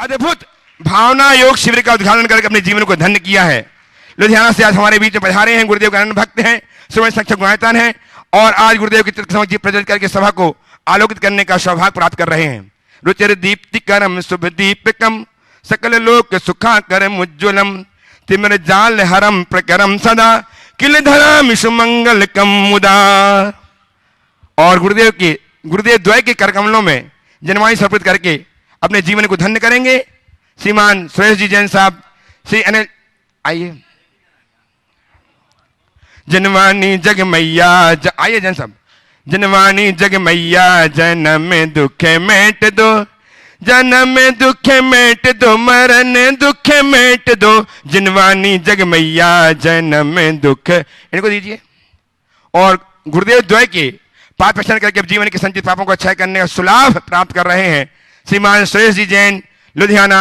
अद्भुत भावना योग शिविर का उद्घाटन करके अपने जीवन को धन्य किया है। लुधियाना से आज हमारे बीच में पधारे हैं गुरुदेव के अनन्य भक्त हैं, श्रवण संरक्षक गुणायतन हैं और आज गुरुदेव की चित्र प्रज्वलित करके सभा को आलोकित करने का सौभाग्य प्राप्त कर रहे हैं। रुचिर दीप्तिकरम शुभ दीपकम सकल लोक सुखाकरम उज्ज्वलम तिमिर जाल हरम प्रकरम सदा किल धराम सुमंगलकम मुदा। और गुरुदेव द्वय के करकमलों में जनवाणी समर्पित करके अपने जीवन को धन्य करेंगे श्रीमान सुरेश जी जैन साहब। श्री अनिल आइए। जनवाणी जग मैया आइए जैन साहब। जनवाणी जग मैया जन्म दुख मेट दो, जन्म दुख मेट दो, मरण दुख मेट दो, जनवाणी जग मैया जन्म दुख। इनको दीजिए। और गुरुदेव द्वय के पाप प्रश्न करके जीवन के संचित पापों को क्षय करने का सुलाभ प्राप्त कर रहे हैं श्रीमान सुरेश जी जैन लुधियाना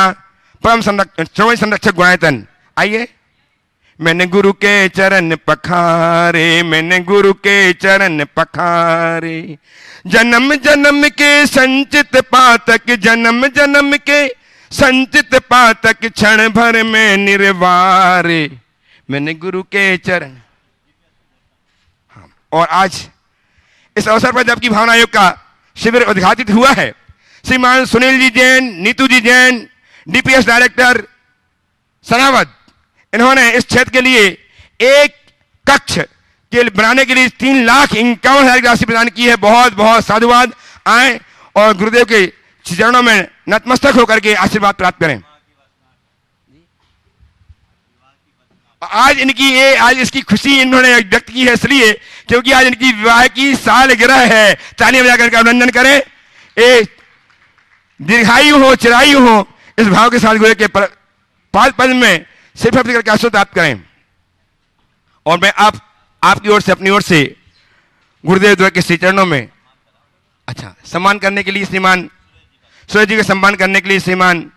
परम श्रवण संरक्षक गुणायतन। आइए। मैंने गुरु के चरण पखारे, मैंने गुरु के चरण पखारे, जन्म जन्म के संचित पातक, जन्म जन्म के संचित पातक क्षण भर में निर्वारे, मैंने गुरु के चरण। और आज इस अवसर पर जबकि भावना योग का शिविर उद्घाटित हुआ है, श्रीमान सुनील जी जैन, नीतू जी जैन, डीपीएस डायरेक्टर सनावद, इन्होंने इस क्षेत्र के लिए एक कक्ष के बनाने के लिए 3,51,000 की राशि प्रदान की है। बहुत बहुत साधुवाद। आए और गुरुदेव के चरणों में नतमस्तक होकर के आशीर्वाद प्राप्त करें। आज इसकी खुशी इन्होंने व्यक्त की है इसलिए क्योंकि आज इनकी विवाह की सालगिरह है। तालियां बजाकर का अभिनंदन करें। एक दीर्घायु हो, चिरायु हो, इस भाव के साथ गुरु के पाद पद में सिर्फ करके आशीर्वाद प्राप्त करें। और मैं आपकी ओर से, अपनी ओर से गुरुदेव द्वय के श्री चरणों में सम्मान करने के लिए श्रीमान सूरज जी का सम्मान करने के लिए श्रीमान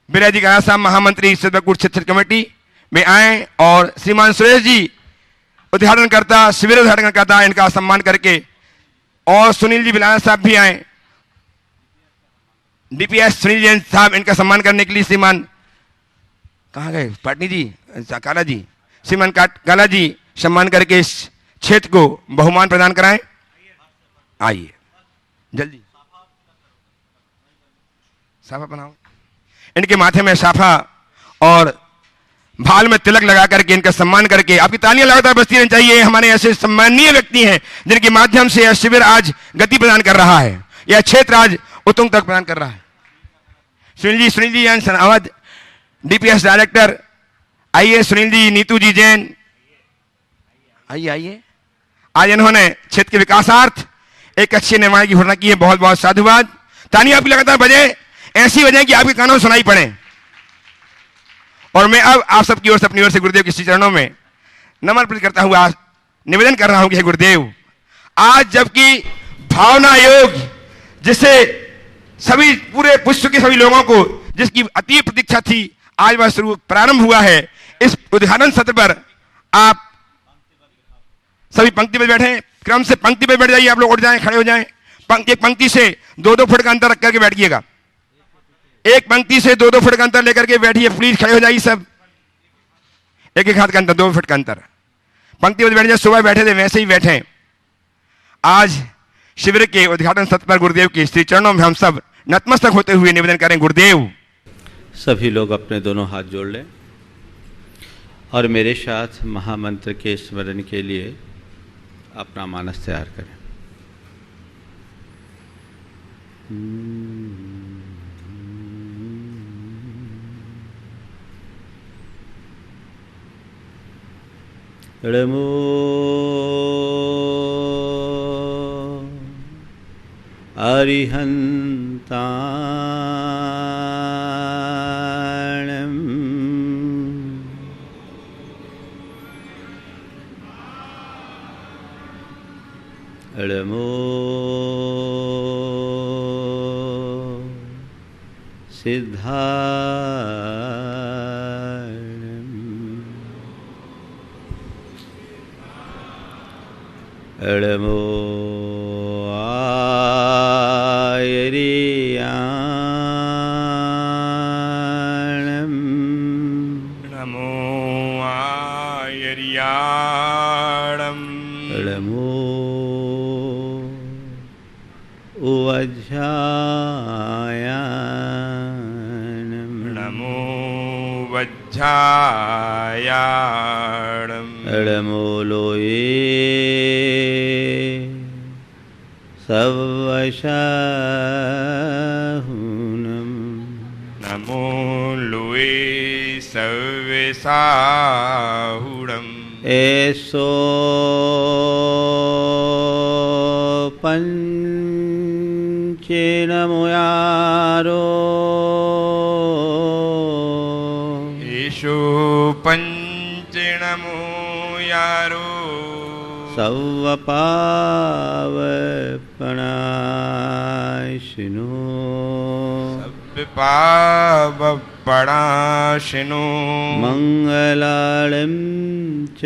बिराज जी का साहब महामंत्री सिद्धपुर क्षेत्र कमेटी में आए और श्रीमान सुरेश जी उद्घाटनकर्ता, शिविर उद्घाटनकर्ता, इनका सम्मान करके, और सुनील जी बिलाना साहब भी आए, डीपीएस सुनील जैन साहब, इनका सम्मान करने के लिए श्रीमान कहाँ गए पाटनी जी, काला जी, श्रीमान काला जी सम्मान करके इस क्षेत्र को बहुमान प्रदान कराएं। आइए जल्दी साफा बनाओ। इनके माथे में साफा और भाल में तिलक लगा करके इनका सम्मान करके आपकी तालियां लगातार बजती रहनी चाहिए। हमारे ऐसे सम्मानीय व्यक्ति हैं जिनके माध्यम से यह शिविर आज गति प्रदान कर रहा है, यह क्षेत्र आज उत्तुंग तक प्रदान कर रहा है। सुनील जी जैन सनावद, डीपीएस डायरेक्टर, आइए। सुनील जी, नीतू जी जैन, आइए। आज इन्होंने क्षेत्र के विकासार्थ एक अच्छे निर्माण की घोषणा की है। बहुत बहुत साधुवाद। तालियां आपकी लगातार बजे, ऐसी बजे कि आपके कानों सुनाई पड़े। और मैं अब आप सबकी ओर से, अपनी ओर से गुरुदेव के श्री चरणों में नमन अर्पित करता हुआ निवेदन कर रहा हूं कि हे गुरुदेव, आज जबकि भावना योग जिससे सभी पूरे विश्व के सभी लोगों को जिसकी अति प्रतीक्षा थी, आज वह शुरू प्रारंभ हुआ है। इस उद्घाटन सत्र पर आप सभी पंक्ति पर बैठे, क्रम से पंक्ति पर बैठ जाइए। आप लोग उठ जाएं, खड़े हो जाएं। एक पंक्ति से 2-2 फुट का अंतर रख करके बैठिएगा। एक पंक्ति से 2-2 फुट का अंतर लेकर के बैठिए। प्लीज खड़े हो जाइए सब। एक हाथ का अंतर, 2 फुट का अंतर। पंक्ति पर बैठ जाए। सुबह बैठे थे वैसे ही बैठे। आज शिविर के उद्घाटन सत्र पर गुरुदेव के श्री चरणों में हम सब नतमस्तक होते हुए निवेदन करें। गुरुदेव, सभी लोग अपने दोनों हाथ जोड़ लें और मेरे साथ महामंत्र के स्मरण के लिए अपना मानस तैयार करें। ळमो अरिहन्ताणम् ळमो सिद्धाणम् ळमो आयरियाम् वज्झायाणम् एडमूलोये सवशाहुनम् नमो लुए सव्यसाहुणम् ऐसो पंचेन मुयारो ईशो पंचणमो यारो सवपावपणाशिनो पावपणाशिनो मंगलाळं च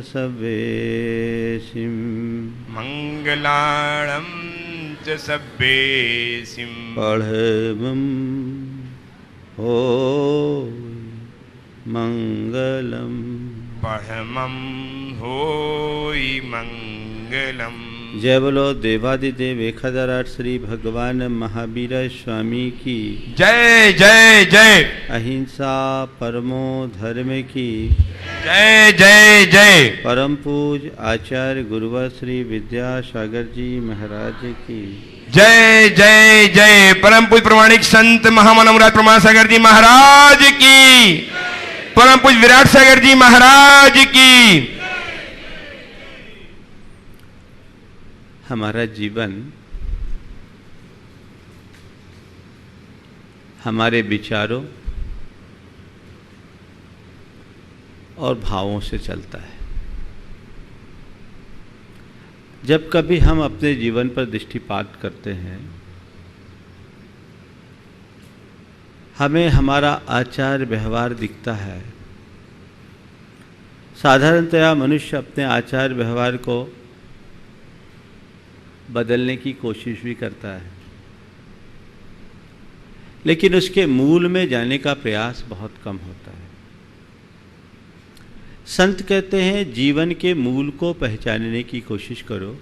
सवेशिं मंगलाळं च सब्बेसिं पढ़मं हो मंगलम पढ़मं होई मंगलम। जय बोलो देवादिदेव 1008 श्री भगवान महावीर स्वामी की जय जय जय। अहिंसा परमो धर्म की जय जय जय। परम पूज आचार्य गुरुवर श्री विद्यासागर जी महाराज की जय जय जय। परम पूज प्रमाणिक संत महामनोमराज प्रमाण सागर जी महाराज की, परम पूज विराट सागर जी महाराज की। हमारा जीवन हमारे विचारों और भावों से चलता है। जब कभी हम अपने जीवन पर दृष्टिपात करते हैं, हमें हमारा आचार व्यवहार दिखता है। साधारणतया मनुष्य अपने आचार व्यवहार को बदलने की कोशिश भी करता है, लेकिन उसके मूल में जाने का प्रयास बहुत कम होता है। संत कहते हैं जीवन के मूल को पहचानने की कोशिश करो।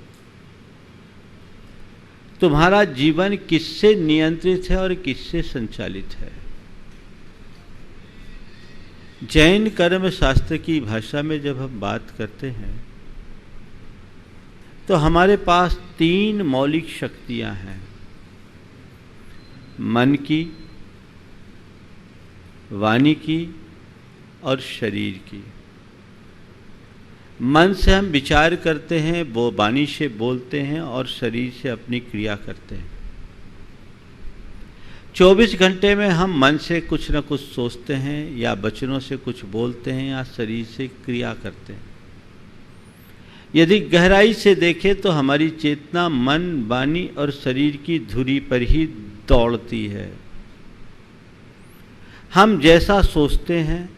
तुम्हारा जीवन किससे नियंत्रित है और किससे संचालित है। जैन कर्म शास्त्र की भाषा में जब हम बात करते हैं तो हमारे पास 3 मौलिक शक्तियां हैं, मन की, वाणी की और शरीर की। मन से हम विचार करते हैं, वो वाणी से बोलते हैं और शरीर से अपनी क्रिया करते हैं। 24 घंटे में हम मन से कुछ न कुछ सोचते हैं या वचनों से कुछ बोलते हैं या शरीर से क्रिया करते हैं। यदि गहराई से देखें तो हमारी चेतना मन, वाणी और शरीर की धुरी पर ही दौड़ती है। हम जैसा सोचते हैं,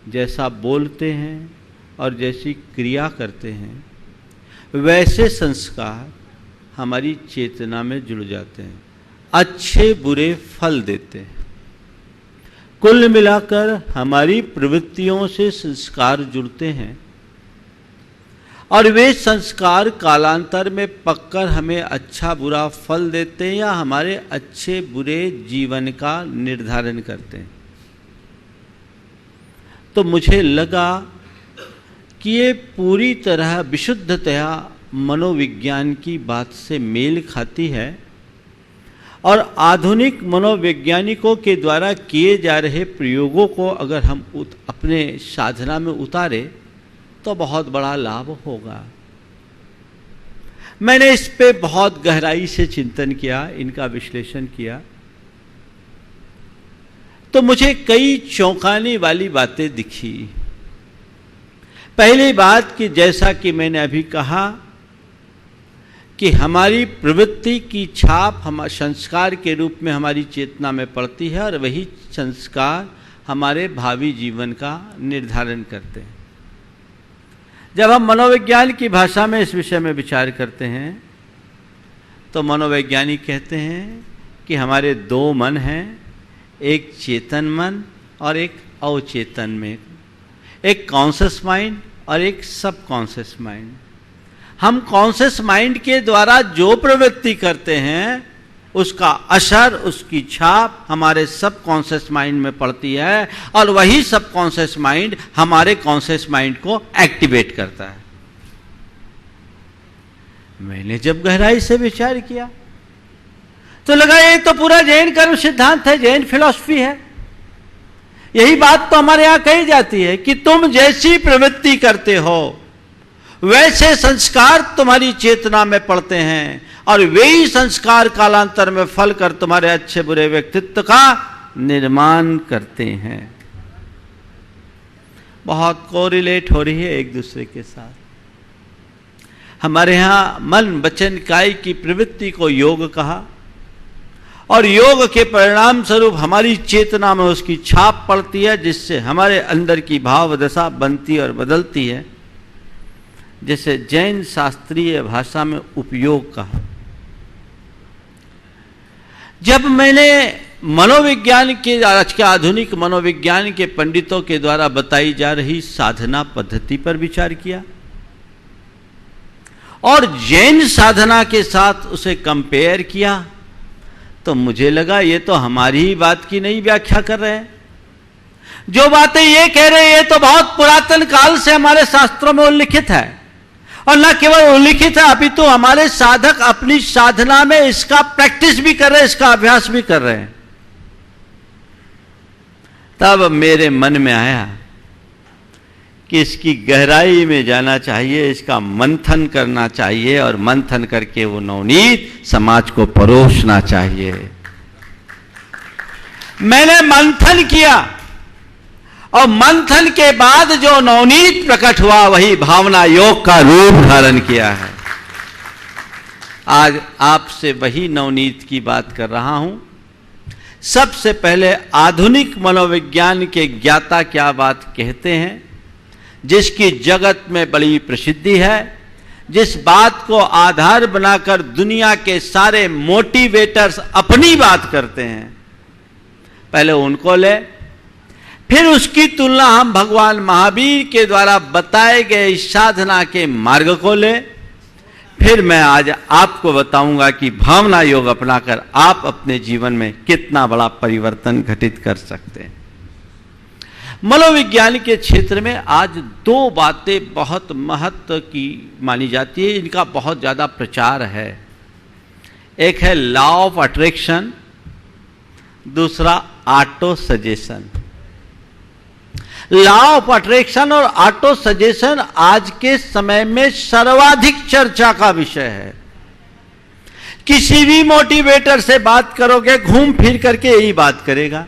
जैसा बोलते हैं और जैसी क्रिया करते हैं, वैसे संस्कार हमारी चेतना में जुड़ जाते हैं, अच्छे बुरे फल देते हैं। कुल मिलाकर हमारी प्रवृत्तियों से संस्कार जुड़ते हैं और वे संस्कार कालांतर में पककर हमें अच्छा बुरा फल देते हैं या हमारे अच्छे बुरे जीवन का निर्धारण करते हैं। तो मुझे लगा कि ये पूरी तरह विशुद्धतया मनोविज्ञान की बात से मेल खाती है और आधुनिक मनोवैज्ञानिकों के द्वारा किए जा रहे प्रयोगों को अगर हम अपने साधना में उतारे तो बहुत बड़ा लाभ होगा। मैंने इस पे बहुत गहराई से चिंतन किया, इनका विश्लेषण किया, तो मुझे कई चौंकाने वाली बातें दिखी। पहली बात कि जैसा कि मैंने अभी कहा कि हमारी प्रवृत्ति की छाप हम संस्कार के रूप में हमारी चेतना में पड़ती है और वही संस्कार हमारे भावी जीवन का निर्धारण करते हैं। जब हम मनोविज्ञान की भाषा में इस विषय में विचार करते हैं तो मनोवैज्ञानिक कहते हैं कि हमारे 2 मन हैं, एक चेतन मन और एक अवचेतन में, एक कॉन्शियस माइंड और एक सब कॉन्शियस माइंड। हम कॉन्शियस माइंड के द्वारा जो प्रवृत्ति करते हैं उसका असर, उसकी छाप हमारे सब कॉन्शियस माइंड में पड़ती है और वही सब कॉन्शियस माइंड हमारे कॉन्शियस माइंड को एक्टिवेट करता है। मैंने जब गहराई से विचार किया तो लगा ये तो पूरा जैन कर्म सिद्धांत है, जैन फिलॉसफी है। यही बात तो हमारे यहां कही जाती है कि तुम जैसी प्रवृत्ति करते हो वैसे संस्कार तुम्हारी चेतना में पड़ते हैं और वही संस्कार कालांतर में फल कर तुम्हारे अच्छे बुरे व्यक्तित्व का निर्माण करते हैं। बहुत कोरिलेट हो रही है एक दूसरे के साथ। हमारे यहां मन वचन काय की प्रवृत्ति को योग कहा और योग के परिणाम स्वरूप हमारी चेतना में उसकी छाप पड़ती है, जिससे हमारे अंदर की भाव दशा बनती और बदलती है, जैसे जैन शास्त्रीय भाषा में उपयोग कहा। जब मैंने मनोविज्ञान के, आज के आधुनिक मनोविज्ञान के पंडितों के द्वारा बताई जा रही साधना पद्धति पर विचार किया और जैन साधना के साथ उसे कंपेयर किया, तो मुझे लगा ये तो हमारी ही बात की नहीं व्याख्या कर रहे हैं। जो बातें ये कह रहे हैं ये तो बहुत पुरातन काल से हमारे शास्त्रों में उल्लिखित है, और न केवल उल्लिखित है अपितु हमारे साधक अपनी साधना में इसका प्रैक्टिस भी कर रहे हैं, इसका अभ्यास भी कर रहे हैं। तब मेरे मन में आया कि इसकी गहराई में जाना चाहिए, इसका मंथन करना चाहिए और मंथन करके वो नवनीत समाज को परोसना चाहिए। मैंने मंथन किया और मंथन के बाद जो नवनीत प्रकट हुआ वही भावना योग का रूप धारण किया है। आज आपसे वही नवनीत की बात कर रहा हूं। सबसे पहले आधुनिक मनोविज्ञान के ज्ञाता क्या बात कहते हैं, जिसकी जगत में बड़ी प्रसिद्धि है, जिस बात को आधार बनाकर दुनिया के सारे मोटिवेटर्स अपनी बात करते हैं, पहले उनको ले, फिर उसकी तुलना हम भगवान महावीर के द्वारा बताए गए साधना के मार्ग को ले, फिर मैं आज आपको बताऊंगा कि भावना योग अपनाकर आप अपने जीवन में कितना बड़ा परिवर्तन घटित कर सकते हैं। मनोविज्ञान के क्षेत्र में आज दो बातें बहुत महत्व की मानी जाती है, इनका बहुत ज्यादा प्रचार है। एक है लॉ ऑफ अट्रैक्शन, दूसरा auto suggestion. Law of attraction और ऑटो सजेशन आज के समय में सर्वाधिक चर्चा का विषय है। किसी भी मोटिवेटर से बात करोगे घूम फिर करके यही बात करेगा।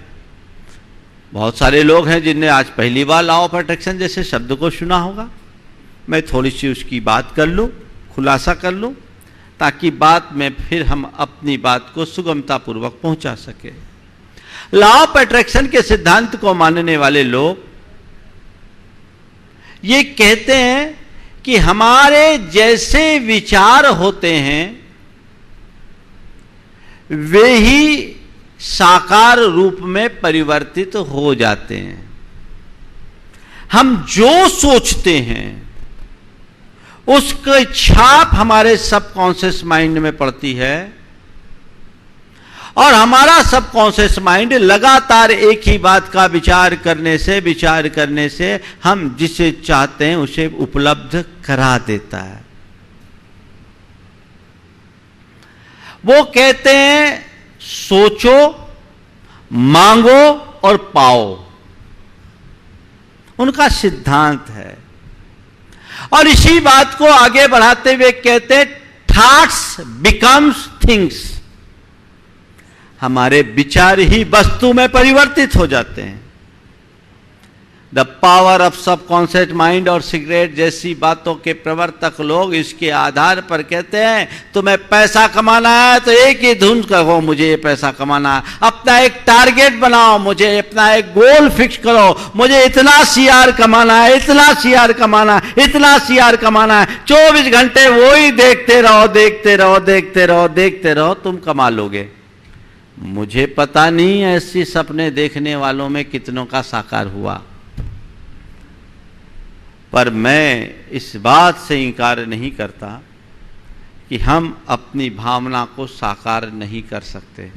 बहुत सारे लोग हैं जिनने आज पहली बार लॉ ऑफ अट्रैक्शन जैसे शब्द को सुना होगा। मैं थोड़ी सी उसकी बात कर लूं, खुलासा कर लूं, ताकि बात में फिर हम अपनी बात को सुगमतापूर्वक पहुंचा सके। लॉ ऑफ अट्रैक्शन के सिद्धांत को मानने वाले लोग ये कहते हैं कि हमारे जैसे विचार होते हैं वे ही साकार रूप में परिवर्तित हो जाते हैं। हम जो सोचते हैं उसकी छाप हमारे सबकॉन्शियस माइंड में पड़ती है और हमारा सबकॉन्शियस माइंड लगातार एक ही बात का विचार करने से हम जिसे चाहते हैं उसे उपलब्ध करा देता है। वो कहते हैं सोचो, मांगो और पाओ, उनका सिद्धांत है। और इसी बात को आगे बढ़ाते हुए कहते हैं थॉट्स बिकम्स थिंग्स। हमारे विचार ही वस्तु में परिवर्तित हो जाते हैं। The power of subconscious mind और सिगरेट जैसी बातों के प्रवर्तक लोग इसके आधार पर कहते हैं तुम्हें पैसा कमाना है तो एक ही धुन कहो मुझे ये पैसा कमाना है, अपना एक टारगेट बनाओ, मुझे अपना एक गोल फिक्स करो, मुझे इतना सीआर कमाना है, इतना सीआर कमाना है, इतना सीआर कमाना है। 24 घंटे वो ही देखते रहो, तुम कमा लोगे। मुझे पता नहीं ऐसी सपने देखने वालों में कितनों का साकार हुआ, पर मैं इस बात से इनकार नहीं करता कि हम अपनी भावना को साकार नहीं कर सकते।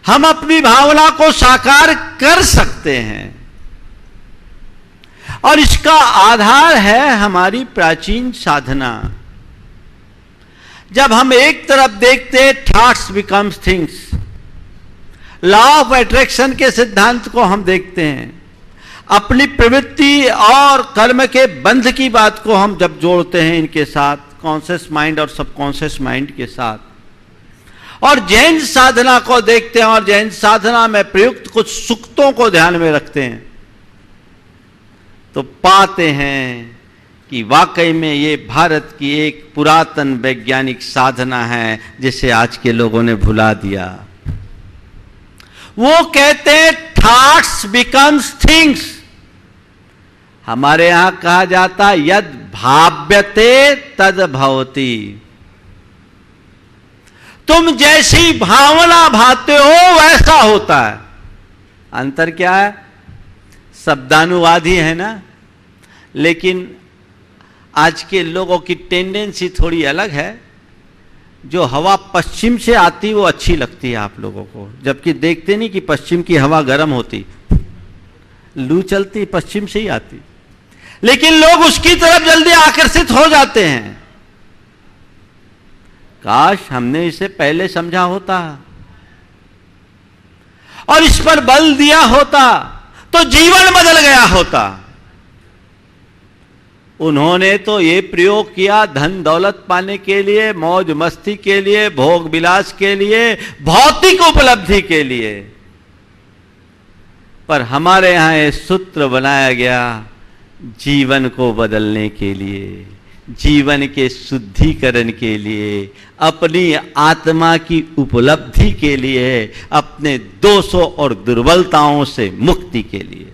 हम अपनी भावना को साकार कर सकते हैं, और इसका आधार है हमारी प्राचीन साधना। जब हम एक तरफ देखते हैं thoughts becomes things, law of attraction के सिद्धांत को हम देखते हैं, अपनी प्रवृत्ति और कर्म के बंध की बात को हम जब जोड़ते हैं इनके साथ, कॉन्शियस माइंड और सबकॉन्शियस माइंड के साथ, और जैन साधना को देखते हैं और जैन साधना में प्रयुक्त कुछ सूक्तों को ध्यान में रखते हैं, तो पाते हैं कि वाकई में ये भारत की एक पुरातन वैज्ञानिक साधना है जिसे आज के लोगों ने भुला दिया। वो कहते हैं थॉट्स बिकम्स थिंग्स। हमारे यहां कहा जाता है यद भाव्यते तद भवति। तुम जैसी भावना भाते हो वैसा होता है। अंतर क्या है? शब्दानुवाद ही है ना, लेकिन आज के लोगों की टेंडेंसी थोड़ी अलग है। जो हवा पश्चिम से आती वो अच्छी लगती है आप लोगों को, जबकि देखते नहीं कि पश्चिम की हवा गर्म होती, लू चलती पश्चिम से ही आती, लेकिन लोग उसकी तरफ जल्दी आकर्षित हो जाते हैं। काश हमने इसे पहले समझा होता और इस पर बल दिया होता तो जीवन बदल गया होता। उन्होंने तो ये प्रयोग किया धन दौलत पाने के लिए, मौज मस्ती के लिए, भोग विलास के लिए, भौतिक उपलब्धि के लिए। पर हमारे यहां ये सूत्र बनाया गया जीवन को बदलने के लिए, जीवन के शुद्धिकरण के लिए, अपनी आत्मा की उपलब्धि के लिए, अपने दोषों और दुर्बलताओं से मुक्ति के लिए।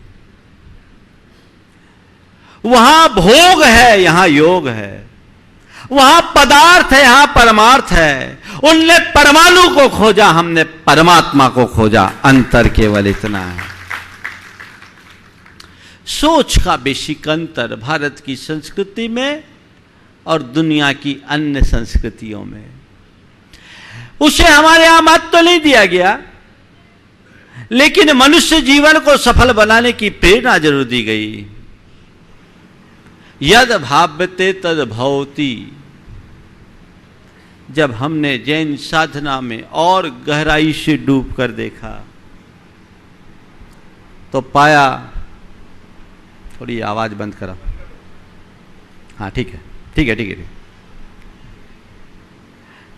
वहां भोग है, यहां योग है। वहां पदार्थ है, यहां परमार्थ है। उनने परमाणु को खोजा, हमने परमात्मा को खोजा। अंतर केवल इतना है। सोच का बेसिक अंतर भारत की संस्कृति में और दुनिया की अन्य संस्कृतियों में। उसे हमारे यहां मत तो नहीं दिया गया, लेकिन मनुष्य जीवन को सफल बनाने की प्रेरणा जरूर दी गई। यद भाव्यते तद भवति। जब हमने जैन साधना में और गहराई से डूब कर देखा तो पाया, थोड़ी आवाज बंद करो, हाँ ठीक है ठीक है ठीक है।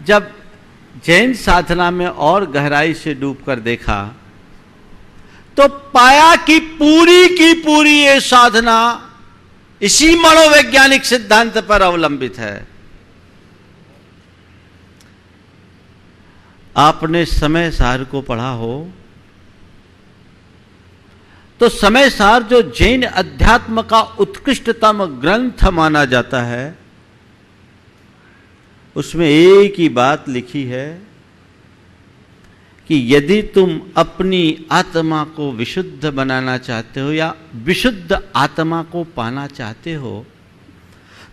जब जैन साधना में और गहराई से डूब कर देखा तो पाया कि पूरी की पूरी ये साधना इसी मनोवैज्ञानिक सिद्धांत पर अवलंबित है। आपने समय सार को पढ़ा हो तो समय सार जो जैन अध्यात्म का उत्कृष्टतम ग्रंथ माना जाता है, उसमें एक ही बात लिखी है कि यदि तुम अपनी आत्मा को विशुद्ध बनाना चाहते हो या विशुद्ध आत्मा को पाना चाहते हो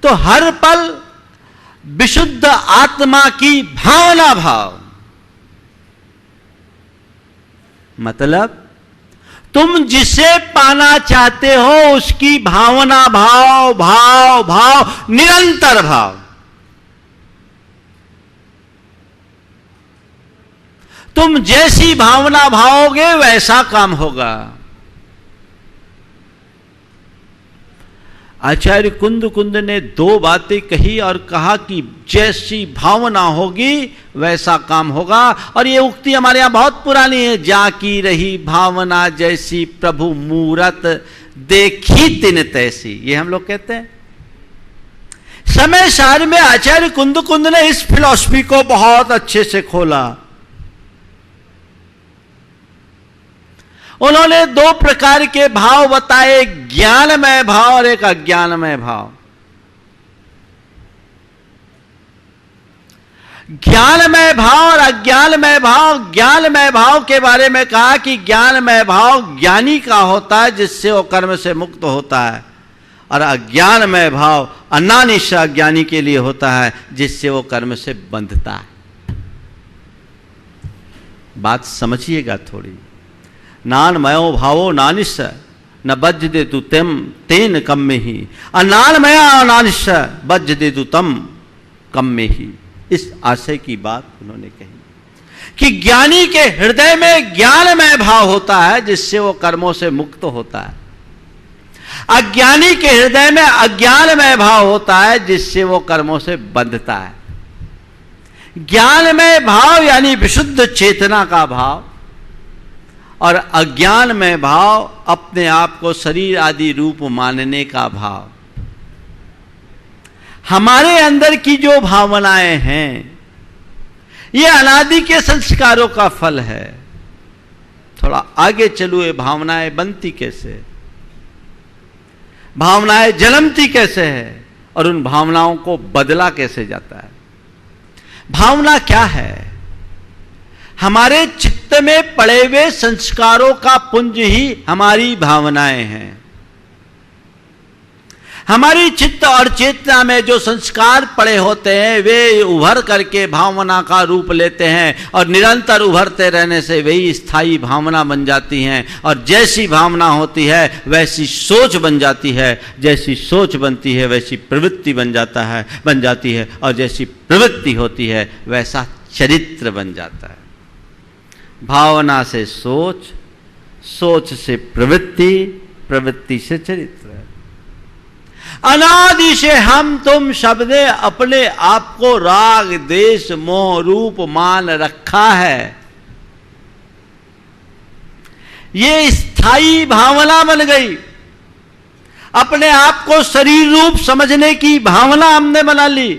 तो हर पल विशुद्ध आत्मा की भावना भाव। मतलब तुम जिसे पाना चाहते हो उसकी भावना भाव भाव भाव निरंतर भाव। तुम जैसी भावना भाओगे वैसा काम होगा। आचार्य कुंद ने दो बातें कही और कहा कि जैसी भावना होगी वैसा काम होगा। और ये उक्ति हमारे यहां बहुत पुरानी है, जाकी रही भावना जैसी प्रभु मूरत देखी तिन तैसी। ये हम लोग कहते हैं। समय सार में आचार्य कुंद ने इस फिलॉसफी को बहुत अच्छे से खोला। उन्होंने दो प्रकार के भाव बताए, एक ज्ञानमय भाव और एक अज्ञानमय भाव। ज्ञानमय भाव और अज्ञानमय भाव। ज्ञानमय भाव के बारे में कहा कि ज्ञानमय भाव ज्ञानी का होता है जिससे वो कर्म से मुक्त होता है, और अज्ञानमय भाव अनानिश अज्ञानी के लिए होता है, जिससे वो कर्म से बंधता है। बात समझिएगा थोड़ी। नानमयो भावो नानिश न बज्ज दे तू तेन कम में ही, अनानमया अनानिश बज्ज दे तू तम कम में ही। इस आशय की बात उन्होंने कही कि ज्ञानी के हृदय में ज्ञानमय भाव होता है, जिससे वो कर्मों से मुक्त होता है। अज्ञानी के हृदय में अज्ञानमय भाव होता है, जिससे वो कर्मों से बंधता है। ज्ञानमय भाव यानी विशुद्ध चेतना का भाव, और अज्ञानमय भाव अपने आप को शरीर आदि रूप मानने का भाव। हमारे अंदर की जो भावनाएं हैं, ये अनादि के संस्कारों का फल है। थोड़ा आगे चलो, ये भावनाएं बनती कैसे, भावनाएं जन्मती कैसे है, और उन भावनाओं को बदला कैसे जाता है। भावना क्या है? हमारे चित्त में पड़े हुए संस्कारों का पुंज ही हमारी भावनाएं हैं। हमारी चित्त और चेतना में जो संस्कार पड़े होते हैं, वे उभर करके भावना का रूप लेते हैं, और निरंतर उभरते रहने से वही स्थायी भावना बन जाती हैं। और जैसी भावना होती है वैसी सोच बन जाती है, जैसी सोच बनती है वैसी प्रवृत्ति बन जाती है, और जैसी प्रवृत्ति होती है वैसा चरित्र बन जाता है। भावना से सोच, सोच से प्रवृत्ति, प्रवृत्ति से चरित्र। अनादि से हम तुम सबने अपने आप को राग द्वेष मोह रूप मान रखा है। ये स्थायी भावना बन गई। अपने आप को शरीर रूप समझने की भावना हमने बना ली।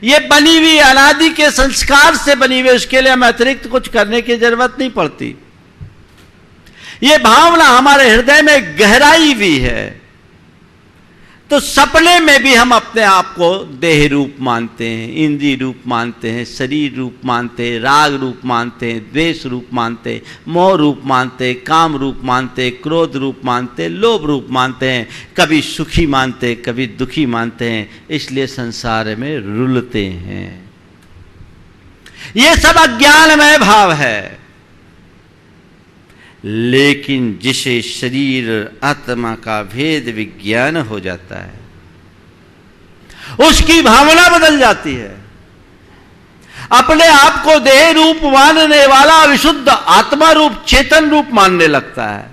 ये बनी हुई अनादि के संस्कार से बनी हुई, उसके लिए हमें अतिरिक्त कुछ करने की जरूरत नहीं पड़ती। ये भावना हमारे हृदय में गहराई भी है। तो सपने में भी हम अपने आप को देह रूप मानते हैं, इंद्रिय रूप मानते हैं, शरीर रूप मानते हैं, राग रूप मानते हैं, द्वेष रूप मानते हैं, मोह रूप मानते हैं, काम रूप मानते हैं, क्रोध रूप मानते हैं, लोभ रूप मानते हैं, कभी सुखी मानते हैं, कभी दुखी मानते हैं। इसलिए संसार में रुलते हैं। ये सब अज्ञानमय भाव है। लेकिन जिसे शरीर आत्मा का भेद विज्ञान हो जाता है, उसकी भावना बदल जाती है। अपने आप को देह रूप मानने वाला विशुद्ध आत्मा रूप चेतन रूप मानने लगता है।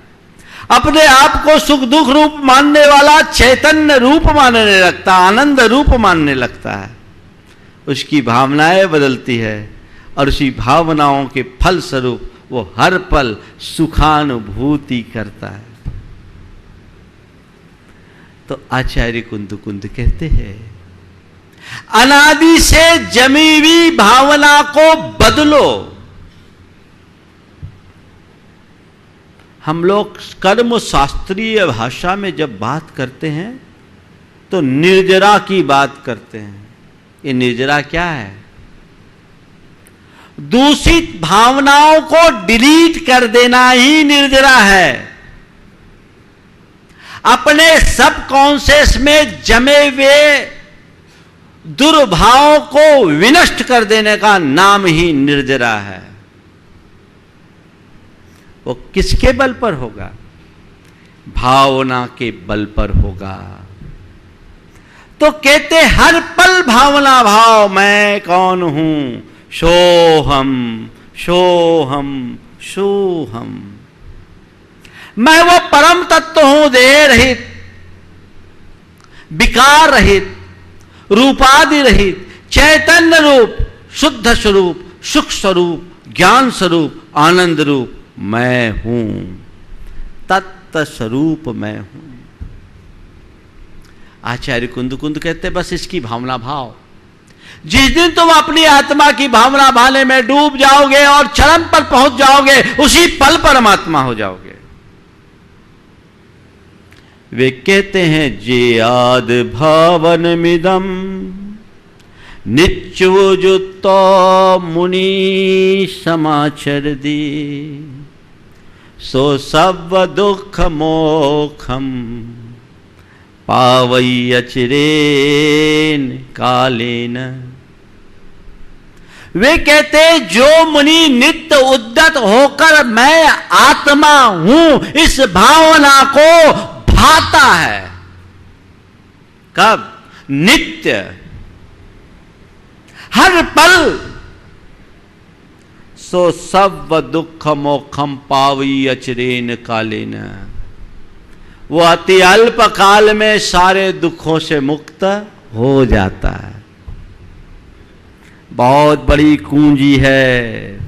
अपने आप को सुख दुख रूप मानने वाला चैतन्य रूप मानने लगता है, आनंद रूप मानने लगता है। उसकी भावनाएं बदलती है, और उसी भावनाओं के फल स्वरूप वो हर पल सुखानुभूति करता है। तो आचार्य कुंद कहते हैं, अनादि से जमी हुई भावना को बदलो। हम लोग कर्म शास्त्रीय भाषा में जब बात करते हैं तो निर्जरा की बात करते हैं। ये निर्जरा क्या है? दूषित भावनाओं को डिलीट कर देना ही निर्जरा है। अपने सबकॉन्शियस में जमे हुए दुर्भावों को विनष्ट कर देने का नाम ही निर्जरा है। वो किसके बल पर होगा? भावना के बल पर होगा। तो कहते हर पल भावना भाव, मैं कौन हूं, सोहम सोहम सोहम। मैं वो परम तत्व हूं, देह रहित, विकार रहित, रूपादि रहित, चैतन्य रूप, शुद्ध स्वरूप, सुख स्वरूप, ज्ञान स्वरूप, आनंद रूप मैं हूं। तत्व स्वरूप मैं हूं। आचार्य कुंद कहते बस इसकी भावना भाव। जिस दिन तुम अपनी आत्मा की भावना भावने में डूब जाओगे और चरम पर पहुंच जाओगे, उसी पल परमात्मा हो जाओगे। वे कहते हैं जे आद भावन मिदम निच्युजुत मुनि समाचर दी सो सब दुख मोखम पावई अचिरेन कालेन। वे कहते जो मुनि नित्य उद्यत होकर मैं आत्मा हूं इस भावना को भाता है। कब? नित्य, हर पल। सो सब दुख मोक्षम पावी अचिरेन कालेन। वो अति अल्प काल में सारे दुखों से मुक्त हो जाता है। बहुत बड़ी कुंजी है,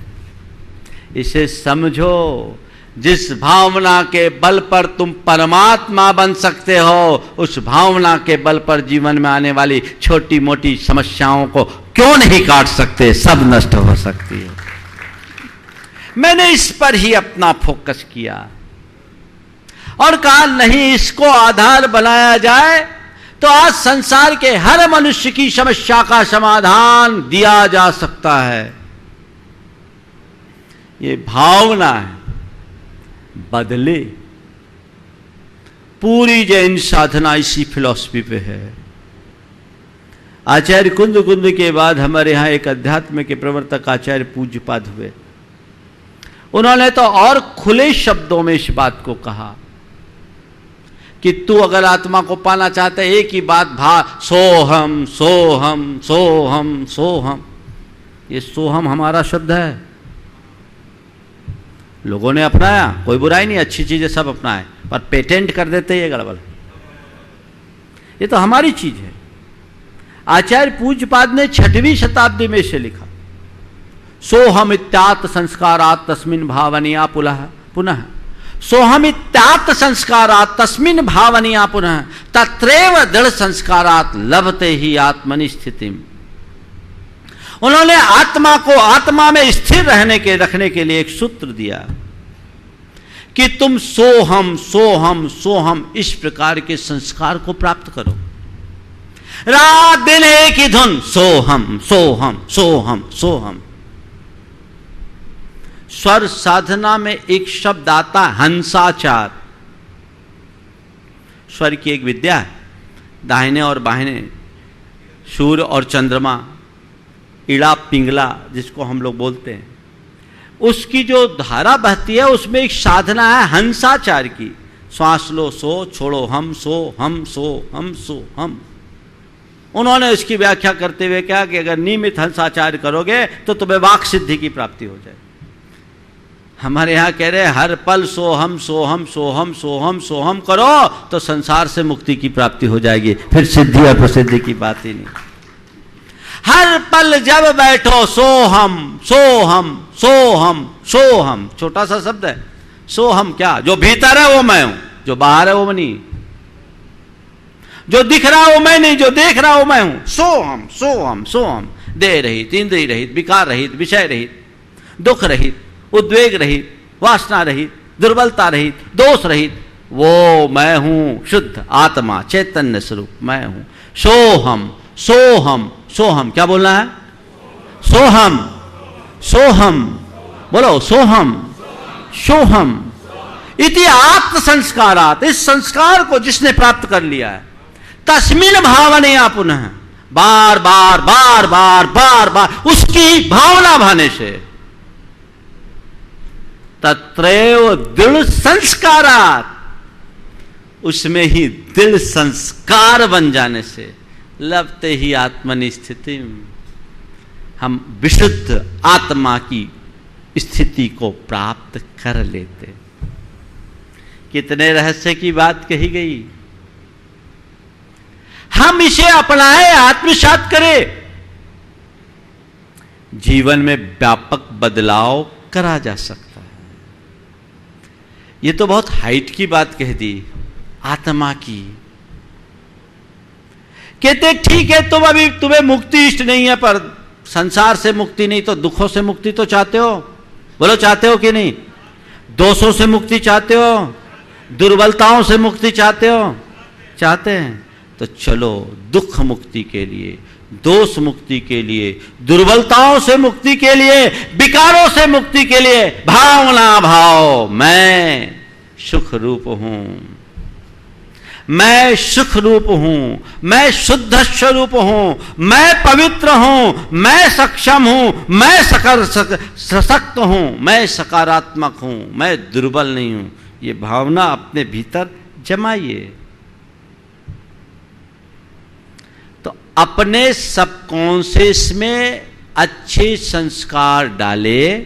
इसे समझो। जिस भावना के बल पर तुम परमात्मा बन सकते हो, उस भावना के बल पर जीवन में आने वाली छोटी मोटी समस्याओं को क्यों नहीं काट सकते? सब नष्ट हो सकती है। मैंने इस पर ही अपना फोकस किया और कहा नहीं, इसको आधार बनाया जाए तो आज संसार के हर मनुष्य की समस्या का समाधान दिया जा सकता है। ये भावना है, बदले। पूरी जैन साधना इसी फिलॉसफी पे है। आचार्य कुंद कुंद के बाद हमारे यहां एक अध्यात्म के प्रवर्तक आचार्य पूज्यपाद हुए। उन्होंने तो और खुले शब्दों में इस बात को कहा कि तू अगर आत्मा को पाना चाहता है, एक ही बात सोहम सोहम सोहम सोहम। ये सोहम हमारा शब्द है, लोगों ने अपनाया, कोई बुराई नहीं, अच्छी चीजें सब अपनाए, पर पेटेंट कर देते ये गड़बड़। ये तो हमारी चीज है। आचार्य पूज्यपाद ने 6वीं शताब्दी में इसे लिखा, सोहम इत्यात् संस्कारात् तस्मिन् भावनिया पुनः सोहम इत्यात् संस्कारात् तस्मिन् भावनिया पुनः तत्रैव दृढ़ संस्कारात् लभते ही आत्मनि स्थितिम्। उन्होंने आत्मा को आत्मा में स्थिर रखने के लिए एक सूत्र दिया कि तुम सोहम सोहम सोहम इस प्रकार के संस्कार को प्राप्त करो। रात दिन एक ही धुन, सोहम सोहम सोहम सोहम। स्वर साधना में एक शब्द आता है हंसाचार। स्वर की एक विद्या है, दाहिने और बाहिने सूर्य और चंद्रमा, इड़ा पिंगला जिसको हम लोग बोलते हैं, उसकी जो धारा बहती है उसमें एक साधना है हंसाचार की। श्वास लो सो, छोड़ो हम सो, हम सो, हम सो, हम। उन्होंने इसकी व्याख्या करते हुए कहा कि अगर नियमित हंसाचार करोगे तो तुम्हें वाक सिद्धि की प्राप्ति हो जाए। हमारे यहाँ कह रहे हैं हर पल सोहम सोहम सोहम सोहम सोहम करो तो संसार से मुक्ति की प्राप्ति हो जाएगी, फिर सिद्धि और प्रसिद्धि की बात ही नहीं। हर पल जब बैठो सोहम सोहम सोहम सोहम। छोटा सा शब्द है सोहम। क्या? जो भीतर है वो मैं हूं, जो बाहर है वो नहीं, जो दिख रहा वो मैं नहीं, जो देख रहा वो मैं हूं। सोहम सोहम सोहम। देह रहित, इंद्रिय रहित, विकार रहित, विषय रहित, दुख रहित, उद्वेग रहित, वासना रहित, दुर्बलता रहित, दोष रहित, वो मैं हूं। शुद्ध आत्मा चैतन्य स्वरूप मैं हूं। सोहम सोहम सोहम। क्या बोलना है? सोहम सोहम। बोलो सोहम सोहम। इति आत्म संस्कारात। इस संस्कार को जिसने प्राप्त कर लिया है, तस्मिन् भावनया पुनः, बार बार बार बार बार बार उसकी भावना भाने से, तत्रैव दृढ़ संस्कारात, उसमें ही दृढ़ संस्कार बन जाने से, लभते ही आत्मनि स्थिति, हम विशुद्ध आत्मा की स्थिति को प्राप्त कर लेते। कितने रहस्य की बात कही गई। हम इसे अपनाएं, आत्मसात करें, जीवन में व्यापक बदलाव करा जा सकता है। ये तो बहुत हाइट की बात कह दी, आत्मा की। कहते ठीक है, तुम अभी तुम्हें मुक्ति इष्ट नहीं है, पर संसार से मुक्ति नहीं तो दुखों से मुक्ति तो चाहते हो। बोलो चाहते हो कि नहीं? दोषों से मुक्ति चाहते हो, दुर्बलताओं से मुक्ति चाहते हो? चाहते हैं। तो चलो दुख मुक्ति के लिए, दोष मुक्ति के लिए, दुर्बलताओं से मुक्ति के लिए, विकारों से मुक्ति के लिए भावना भाव मैं सुख रूप हूं, मैं सुख रूप हूं, मैं शुद्ध स्वरूप हूं, मैं पवित्र हूं, मैं सक्षम हूं, मैं सशक्त हूं, मैं सकारात्मक हूं, मैं दुर्बल नहीं हूं। ये भावना अपने भीतर जमाइए। तो अपने सबकॉन्शियस में अच्छे संस्कार डाले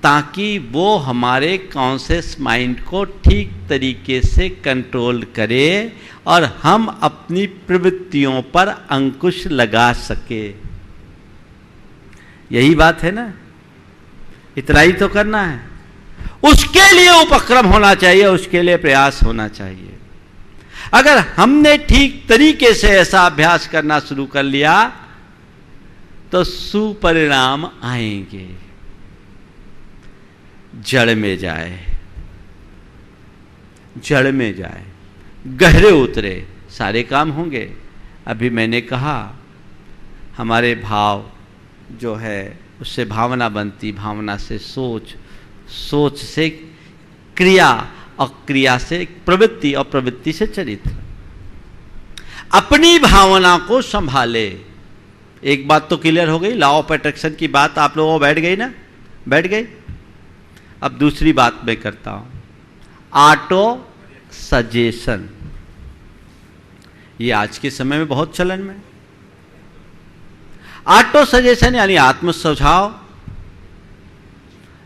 ताकि वो हमारे कॉन्शियस माइंड को ठीक तरीके से कंट्रोल करे और हम अपनी प्रवृत्तियों पर अंकुश लगा सके। यही बात है ना, इतना ही तो करना है। उसके लिए उपक्रम होना चाहिए, उसके लिए प्रयास होना चाहिए। अगर हमने ठीक तरीके से ऐसा अभ्यास करना शुरू कर लिया तो सुपरिणाम आएंगे। जड़ में जाए, जड़ में जाए, गहरे उतरे, सारे काम होंगे। अभी मैंने कहा हमारे भाव जो है उससे भावना बनती, भावना से सोच, सोच से क्रिया और क्रिया से प्रवृत्ति और प्रवृत्ति से चरित्र। अपनी भावना को संभाले। एक बात तो क्लियर हो गई, लॉ ऑफ अट्रैक्शन की बात आप लोगों को बैठ गई ना, बैठ गई। अब दूसरी बात मैं करता हूं, ऑटो सजेशन। ये आज के समय में बहुत चलन में। ऑटो सजेशन यानी आत्म सुझाव।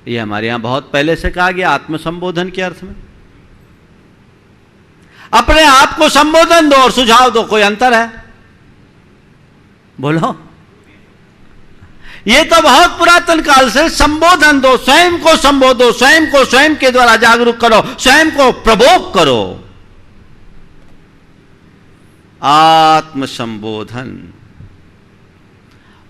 ये हमारे यहां बहुत पहले से कहा गया, आत्म संबोधन के अर्थ में। अपने आप को संबोधन दो और सुझाव दो, कोई अंतर है? बोलो। ये तो बहुत पुरातन काल से संबोधन दो, स्वयं को संबोधो, स्वयं को स्वयं के द्वारा जागरूक करो, स्वयं को प्रबोध करो। आत्म संबोधन।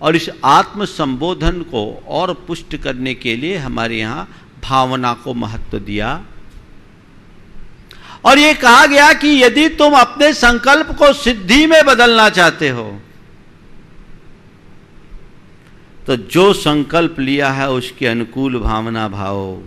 और इस आत्म संबोधन को और पुष्ट करने के लिए हमारे यहां भावना को महत्व दिया और ये कहा गया कि यदि तुम अपने संकल्प को सिद्धि में बदलना चाहते हो तो जो संकल्प लिया है उसके अनुकूल भावना भाव।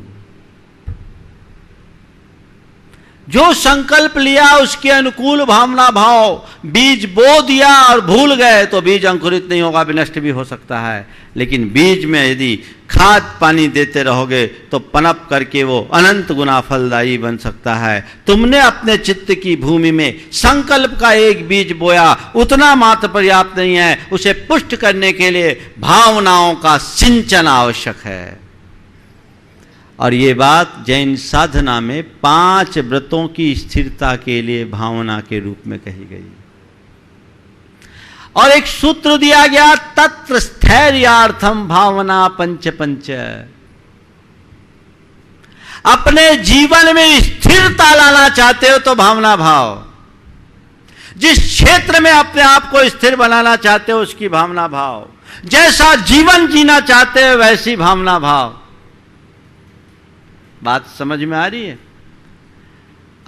जो संकल्प लिया उसके अनुकूल भावना भाव। बीज बो दिया और भूल गए तो बीज अंकुरित नहीं होगा, विनष्ट भी हो सकता है। लेकिन बीज में यदि खाद पानी देते रहोगे तो पनप करके वो अनंत गुना फलदायी बन सकता है। तुमने अपने चित्त की भूमि में संकल्प का एक बीज बोया, उतना मात्र पर्याप्त नहीं है, उसे पुष्ट करने के लिए भावनाओं का सिंचन आवश्यक है। और ये बात जैन साधना में 5 व्रतों की स्थिरता के लिए भावना के रूप में कही गई। और एक सूत्र दिया गया, तत्र स्थैर्यार्थम भावना पंच पंच। अपने जीवन में स्थिरता लाना चाहते हो तो भावना भाव। जिस क्षेत्र में अपने आप को स्थिर बनाना चाहते हो उसकी भावना भाव। जैसा जीवन जीना चाहते हो वैसी भावना भाव। बात समझ में आ रही है?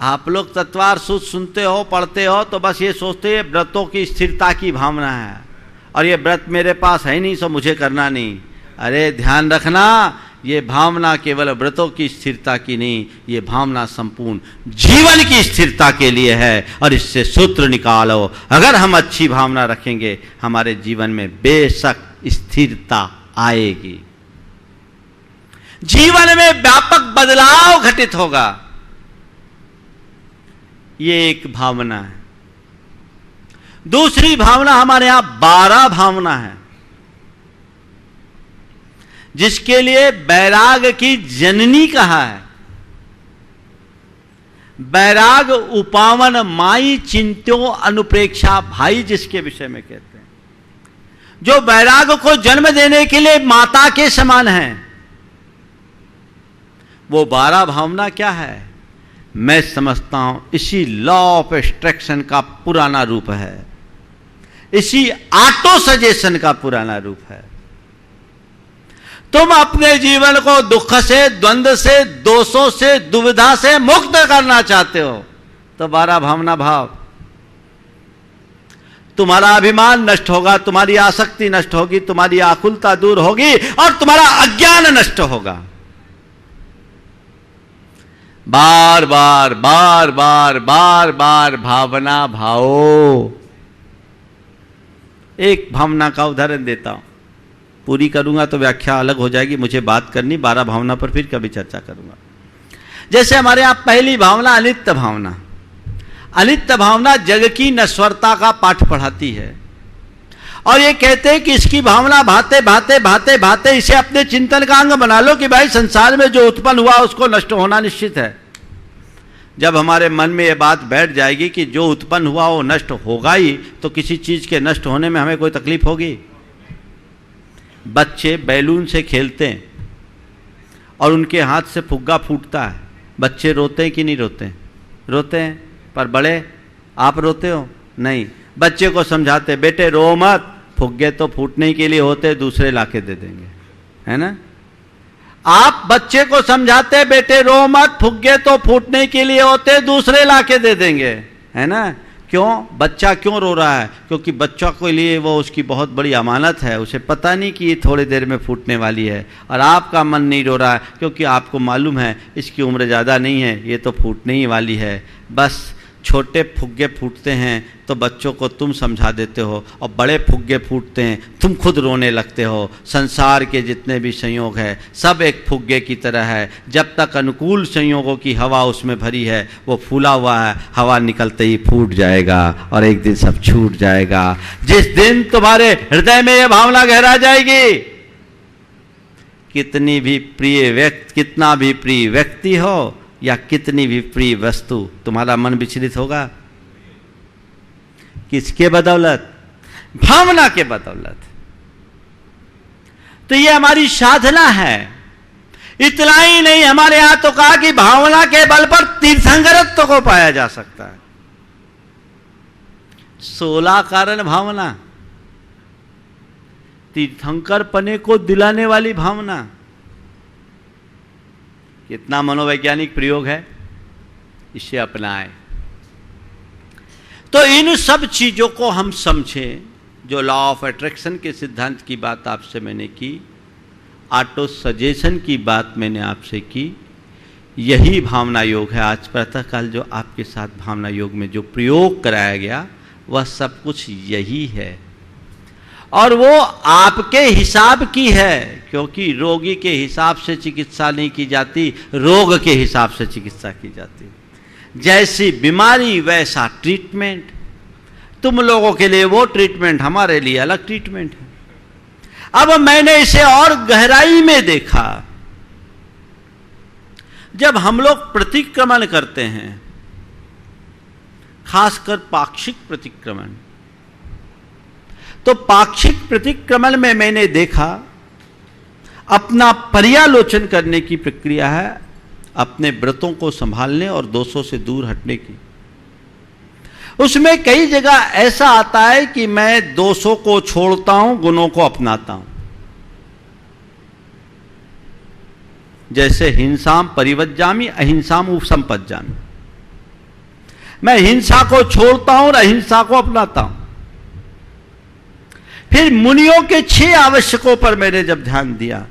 आप लोग तत्वार सूत्र सुनते हो, पढ़ते हो तो बस ये सोचते हैं व्रतों की स्थिरता की भावना है और ये व्रत मेरे पास है नहीं सो मुझे करना नहीं। अरे ध्यान रखना, ये भावना केवल व्रतों की स्थिरता की नहीं, ये भावना संपूर्ण जीवन की स्थिरता के लिए है। और इससे सूत्र निकालो, अगर हम अच्छी भावना रखेंगे हमारे जीवन में बेशक स्थिरता आएगी, जीवन में व्यापक बदलाव घटित होगा। ये एक भावना है। दूसरी भावना हमारे यहां 12 भावना है जिसके लिए बैराग की जननी कहा है। बैराग उपावन माई चिंत्यो अनुप्रेक्षा भाई जिसके विषय में कहते हैं, जो बैराग को जन्म देने के लिए माता के समान है। वो 12 भावना क्या है? मैं समझता हूं इसी लॉ ऑफ एट्रैक्शन का पुराना रूप है, इसी ऑटो सजेशन का पुराना रूप है। तुम अपने जीवन को दुख से, द्वंद्व से, दोषों से, दुविधा से मुक्त करना चाहते हो तो 12 भावना भाव। तुम्हारा अभिमान नष्ट होगा, तुम्हारी आसक्ति नष्ट होगी, तुम्हारी आकुलता दूर होगी और तुम्हारा अज्ञान नष्ट होगा। बार बार बार बार बार बार भावना भाओ। एक भावना का उदाहरण देता हूं, पूरी करूंगा तो व्याख्या अलग हो जाएगी, मुझे बात करनी 12 भावना पर फिर कभी चर्चा करूंगा। जैसे हमारे यहां पहली भावना अनित्य भावना। अनित्य भावना जग की नश्वरता का पाठ पढ़ाती है और ये कहते हैं कि इसकी भावना भाते भाते भाते भाते इसे अपने चिंतन का अंग बना लो कि भाई संसार में जो उत्पन्न हुआ उसको नष्ट होना निश्चित है। जब हमारे मन में ये बात बैठ जाएगी कि जो उत्पन्न हुआ वो नष्ट होगा ही, तो किसी चीज के नष्ट होने में हमें कोई तकलीफ होगी? बच्चे बैलून से खेलते हैं और उनके हाथ से फुग्गा फूटता है, बच्चे रोते हैं कि नहीं रोते हैं? रोते हैं। पर बड़े, आप रोते हो? नहीं। बच्चे को समझाते, बेटे रो मत, फुग्गे तो फूटने के लिए होते, दूसरे लाके दे देंगे, है ना? आप बच्चे को समझाते, बेटे रो मत, फुग्गे तो फूटने के लिए होते, दूसरे लाके दे देंगे, है ना? क्यों? बच्चा क्यों रो रहा है? क्योंकि बच्चा के लिए वो उसकी बहुत बड़ी अमानत है, उसे पता नहीं कि ये थोड़ी देर में फूटने वाली है। और आपका मन नहीं रो रहा है क्योंकि आपको मालूम है इसकी उम्र ज़्यादा नहीं है, ये तो फूटने ही वाली है। बस छोटे फुग्गे फूटते हैं तो बच्चों को तुम समझा देते हो, और बड़े फुग्गे फूटते हैं तुम खुद रोने लगते हो। संसार के जितने भी संयोग है सब एक फुग्गे की तरह है। जब तक अनुकूल संयोगों की हवा उसमें भरी है वो फूला हुआ है, हवा निकलते ही फूट जाएगा और एक दिन सब छूट जाएगा। जिस दिन तुम्हारे हृदय में यह भावना गहरा जाएगी, कितना भी प्रिय व्यक्ति हो या कितनी भी प्रिय वस्तु, तुम्हारा मन विचलित होगा। किसके बदौलत? भावना के बदौलत। तो ये हमारी साधना है। इतना ही नहीं, हमारे यहां तो कहा कि भावना के बल पर तीर्थंकरत्व को पाया जा सकता है। 16 कारण भावना, तीर्थंकर पने को दिलाने वाली भावना। कितना मनोवैज्ञानिक प्रयोग है, इसे अपनाएं। तो इन सब चीजों को हम समझें। जो लॉ ऑफ अट्रैक्शन के सिद्धांत की बात आपसे मैंने की, ऑटो सजेशन की बात मैंने आपसे की, यही भावना योग है। आज प्रातःकाल जो आपके साथ भावना योग में जो प्रयोग कराया गया वह सब कुछ यही है, और वो आपके हिसाब की है, क्योंकि रोगी के हिसाब से चिकित्सा नहीं की जाती, रोग के हिसाब से चिकित्सा की जाती। जैसी बीमारी वैसा ट्रीटमेंट। तुम लोगों के लिए वो ट्रीटमेंट, हमारे लिए अलग ट्रीटमेंट है। अब मैंने इसे और गहराई में देखा। जब हम लोग प्रतिक्रमण करते हैं, खासकर पाक्षिक प्रतिक्रमण, तो पाक्षिक प्रतिक्रमण में मैंने देखा अपना पर्यालोचन करने की प्रक्रिया है, अपने व्रतों को संभालने और दोषों से दूर हटने की। उसमें कई जगह ऐसा आता है कि मैं दोषों को छोड़ता हूं, गुणों को अपनाता हूं। जैसे हिंसाम परिवज्जामि अहिंसाम उपसंपज्जामि। मैं हिंसा को छोड़ता हूं और अहिंसा को अपनाता हूं। फिर मुनियों के 6 आवश्यकों पर मैंने जब ध्यान दिया,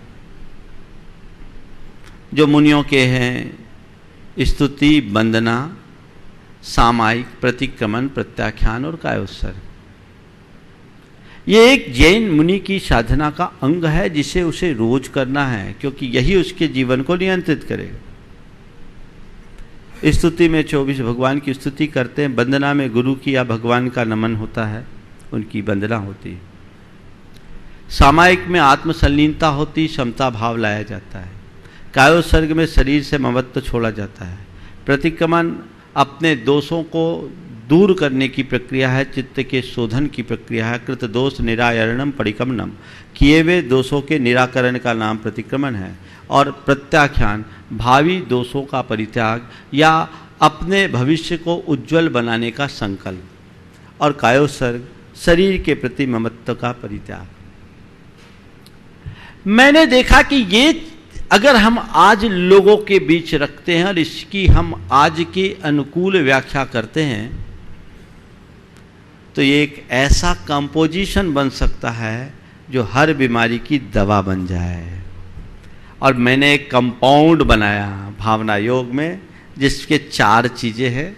जो मुनियों के हैं स्तुति, वंदना, सामायिक, प्रतिक्रमण, प्रत्याख्यान और कायोत्सर्ग। ये एक जैन मुनि की साधना का अंग है जिसे उसे रोज करना है, क्योंकि यही उसके जीवन को नियंत्रित करेगा। स्तुति में 24 भगवान की स्तुति करते हैं, वंदना में गुरु की या भगवान का नमन होता है, उनकी वंदना होती है। सामायिक में आत्मसंलीनता होती, समता भाव लाया जाता है। कायोत्सर्ग में शरीर से ममत्व छोड़ा जाता है। प्रतिक्रमण अपने दोषों को दूर करने की प्रक्रिया है, चित्त के शोधन की प्रक्रिया है। कृत दोष निराकरणम परिक्रमणम, किए हुए दोषों के निराकरण का नाम प्रतिक्रमण है। और प्रत्याख्यान भावी दोषों का परित्याग या अपने भविष्य को उज्जवल बनाने का संकल्प। और कायोत्सर्ग शरीर के प्रति ममत्व का परित्याग। मैंने देखा कि ये अगर हम आज लोगों के बीच रखते हैं और इसकी हम आज के अनुकूल व्याख्या करते हैं, तो ये एक ऐसा कंपोजिशन बन सकता है जो हर बीमारी की दवा बन जाए। और मैंने एक कंपाउंड बनाया भावना योग में, जिसके 4 चीजें हैं।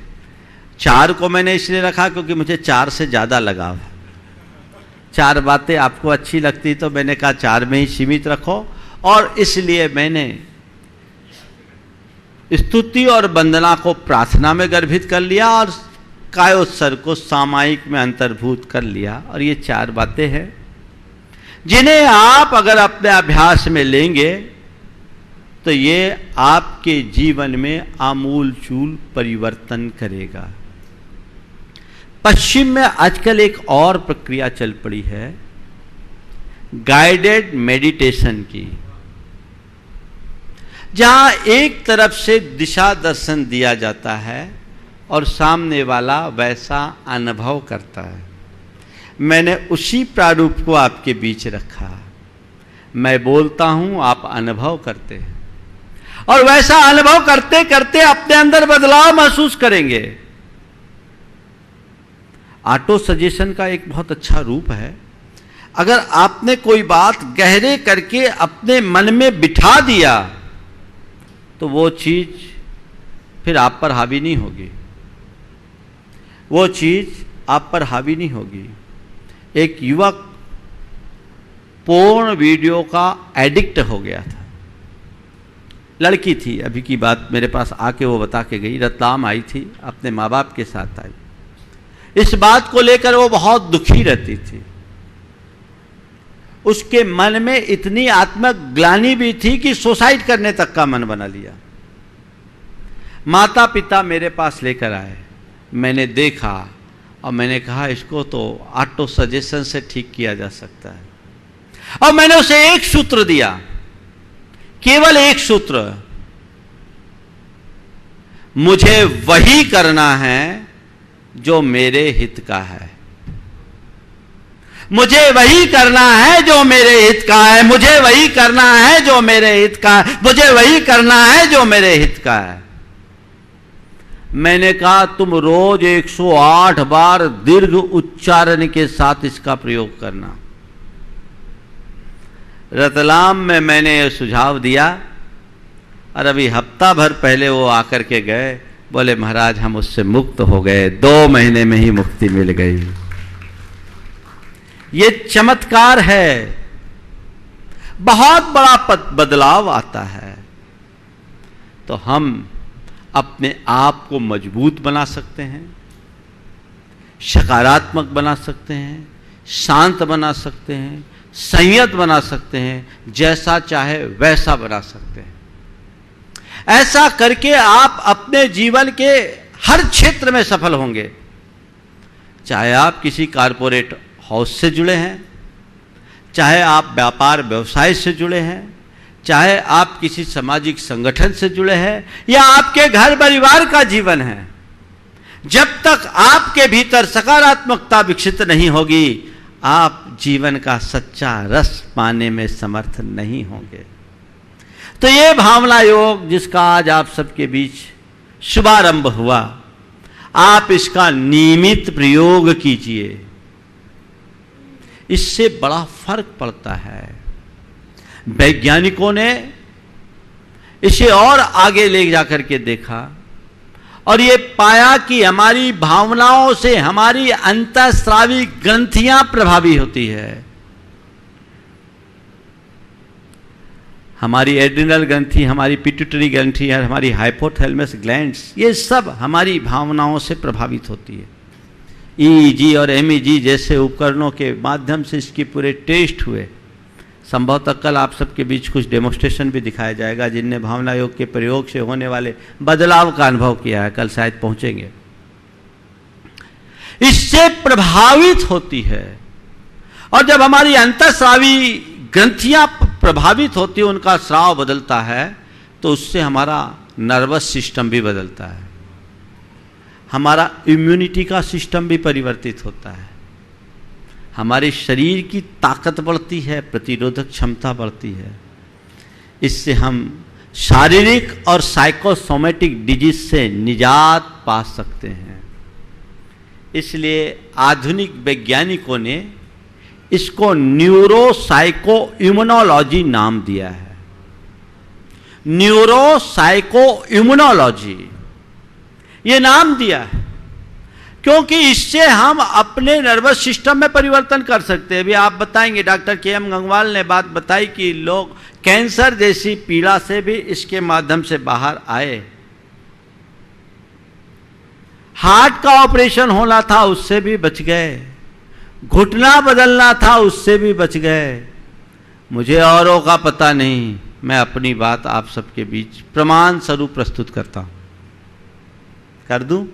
4 को मैंने इसलिए रखा क्योंकि मुझे 4 से ज्यादा लगाव है। 4 बातें आपको अच्छी लगती तो मैंने कहा 4 में ही सीमित रखो, और इसलिए मैंने स्तुति और वंदना को प्रार्थना में गर्भित कर लिया और कायोत्सर्ग को सामायिक में अंतर्भूत कर लिया। और ये 4 बातें हैं जिन्हें आप अगर अपने अभ्यास में लेंगे तो ये आपके जीवन में आमूल चूल परिवर्तन करेगा। पश्चिम में आजकल एक और प्रक्रिया चल पड़ी है गाइडेड मेडिटेशन की, जहां एक तरफ से दिशा दर्शन दिया जाता है और सामने वाला वैसा अनुभव करता है। मैंने उसी प्रारूप को आपके बीच रखा। मैं बोलता हूं, आप अनुभव करते हैं, और वैसा अनुभव करते करते अपने अंदर बदलाव महसूस करेंगे। ऑटो सजेशन का एक बहुत अच्छा रूप है। अगर आपने कोई बात गहरे करके अपने मन में बिठा दिया तो वो चीज फिर आप पर हावी नहीं होगी, वो चीज आप पर हावी नहीं होगी। एक युवक पोर्न वीडियो का एडिक्ट हो गया था। लड़की थी, अभी की बात मेरे पास आके वो बता के गई, रतलाम आई थी, अपने माँ बाप के साथ आई। इस बात को लेकर वो बहुत दुखी रहती थी। उसके मन में इतनी आत्मग्लानि भी थी कि सुसाइड करने तक का मन बना लिया। माता पिता मेरे पास लेकर आए, मैंने देखा और मैंने कहा इसको तो ऑटो सजेशन से ठीक किया जा सकता है। और मैंने उसे एक सूत्र दिया, केवल एक सूत्र, मुझे वही करना है जो मेरे हित का है, मुझे वही करना है जो मेरे हित का है, मुझे वही करना है जो मेरे हित का है, मुझे वही करना है जो मेरे हित का है। मैंने कहा तुम रोज 108 बार दीर्घ उच्चारण के साथ इसका प्रयोग करना। रतलाम में मैंने यह सुझाव दिया और अभी हफ्ता भर पहले वो आकर के गए, बोले महाराज हम उससे मुक्त हो गए, 2 महीने में ही मुक्ति मिल गई। ये चमत्कार है, बहुत बड़ा बदलाव आता है। तो हम अपने आप को मजबूत बना सकते हैं, सकारात्मक बना सकते हैं, शांत बना सकते हैं, संयत बना सकते हैं, जैसा चाहे वैसा बना सकते हैं। ऐसा करके आप अपने जीवन के हर क्षेत्र में सफल होंगे। चाहे आप किसी कारपोरेट हाउस से जुड़े हैं, चाहे आप व्यापार व्यवसाय से जुड़े हैं, चाहे आप किसी सामाजिक संगठन से जुड़े हैं, या आपके घर परिवार का जीवन है, जब तक आपके भीतर सकारात्मकता विकसित नहीं होगी आप जीवन का सच्चा रस पाने में समर्थ नहीं होंगे। तो ये भावना योग जिसका आज आप सबके बीच शुभारंभ हुआ, आप इसका नियमित प्रयोग कीजिए, इससे बड़ा फर्क पड़ता है। वैज्ञानिकों ने इसे और आगे ले जाकर के देखा और ये पाया कि हमारी भावनाओं से हमारी अंतःस्रावी ग्रंथियां प्रभावी होती है। हमारी एड्रिनल ग्रंथि, हमारी पिट्यूटरी ग्रंथि और हमारी हाइपोथैलेमस ग्लैंड्स, ये सब हमारी भावनाओं से प्रभावित होती है। ईईजी और एमईजी जैसे उपकरणों के माध्यम से इसके पूरे टेस्ट हुए। संभवतः कल आप सबके बीच कुछ डेमोन्स्ट्रेशन भी दिखाया जाएगा, जिनने भावना योग के प्रयोग से होने वाले बदलाव का अनुभव किया है, कल शायद पहुंचेंगे। इससे प्रभावित होती है, और जब हमारी अंतःस्रावी ग्रंथियां प्रभावित होती है, उनका स्राव बदलता है, तो उससे हमारा नर्वस सिस्टम भी बदलता है, हमारा इम्यूनिटी का सिस्टम भी परिवर्तित होता है, हमारे शरीर की ताकत बढ़ती है, प्रतिरोधक क्षमता बढ़ती है। इससे हम शारीरिक और साइकोसोमेटिक डिजीज से निजात पा सकते हैं। इसलिए आधुनिक वैज्ञानिकों ने इसको न्यूरोसाइको इम्यूनोलॉजी नाम दिया है। न्यूरोसाइको इम्यूनोलॉजी ये नाम दिया है, क्योंकि इससे हम अपने नर्वस सिस्टम में परिवर्तन कर सकते हैं। अभी आप बताएंगे, डॉक्टर के.एम. गंगवाल ने बात बताई कि लोग कैंसर जैसी पीड़ा से भी इसके माध्यम से बाहर आए। हार्ट का ऑपरेशन होना था, उससे भी बच गए। घुटना बदलना था, उससे भी बच गए। मुझे औरों का पता नहीं, मैं अपनी बात आप सबके बीच प्रमाण स्वरूप प्रस्तुत करता हूं। कर दूं?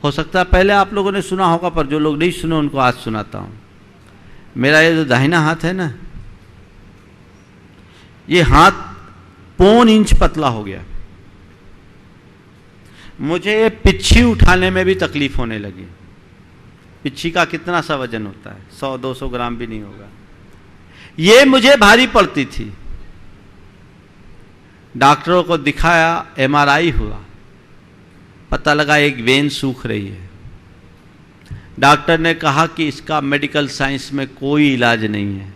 हो सकता है पहले आप लोगों ने सुना होगा, पर जो लोग नहीं सुने उनको आज सुनाता हूं। मेरा ये जो दाहिना हाथ है ना, ये हाथ 1.25 इंच पतला हो गया। मुझे पिच्छी उठाने में भी तकलीफ होने लगी। पिच्छी का कितना सा वजन होता है? 100-200 ग्राम भी नहीं होगा। ये मुझे भारी पड़ती थी। डॉक्टरों को दिखाया, MRI हुआ, पता लगा एक वेन सूख रही है। डॉक्टर ने कहा कि इसका मेडिकल साइंस में कोई इलाज नहीं है।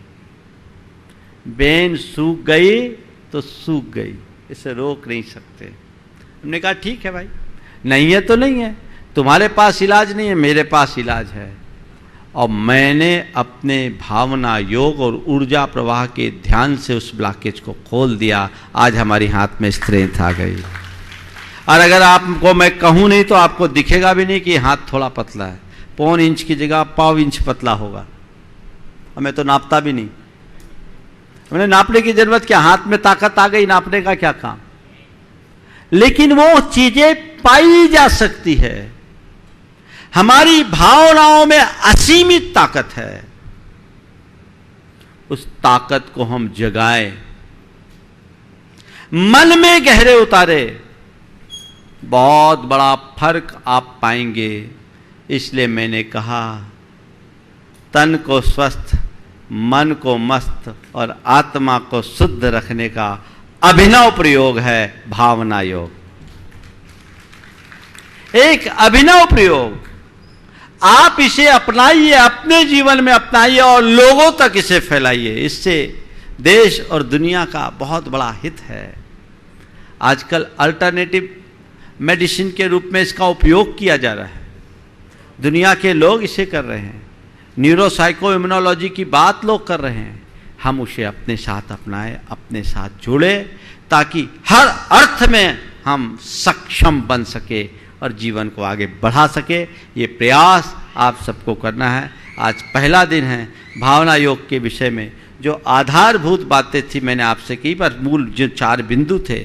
वेन सूख गई तो सूख गई, इसे रोक नहीं सकते। हमने कहा ठीक है भाई, नहीं है तो नहीं है, तुम्हारे पास इलाज नहीं है, मेरे पास इलाज है। और मैंने अपने भावना योग और ऊर्जा प्रवाह के ध्यान से उस ब्लॉकेज को खोल दिया। आज हमारी हाथ में स्ट्रेंथ आ गई। और अगर आपको मैं कहूँ नहीं तो आपको दिखेगा भी नहीं कि हाथ थोड़ा पतला है। 1.25 इंच की जगह 1.25 इंच पतला होगा। हमें तो नापता भी नहीं, हमें नापने की जरूरत क्या, हाथ में ताकत आ गई, नापने का क्या काम। लेकिन वो चीजें पाई जा सकती है। हमारी भावनाओं में असीमित ताकत है, उस ताकत को हम जगाएं, मन में गहरे उतारे, बहुत बड़ा फर्क आप पाएंगे। इसलिए मैंने कहा, तन को स्वस्थ, मन को मस्त और आत्मा को शुद्ध रखने का अभिनव प्रयोग है भावना योग। एक अभिनव प्रयोग, आप इसे अपनाइए, अपने जीवन में अपनाइए और लोगों तक इसे फैलाइए। इससे देश और दुनिया का बहुत बड़ा हित है। आजकल अल्टरनेटिव मेडिसिन के रूप में इसका उपयोग किया जा रहा है। दुनिया के लोग इसे कर रहे हैं। न्यूरोसाइको इम्यूनोलॉजी की बात लोग कर रहे हैं। हम उसे अपने साथ अपनाएं, अपने साथ जुड़े, ताकि हर अर्थ में हम सक्षम बन सके और जीवन को आगे बढ़ा सके। ये प्रयास आप सबको करना है। आज पहला दिन है भावना योग के विषय में। जो आधारभूत बातें थी मैंने आपसे की, पर मूल जो 4 बिंदु थे,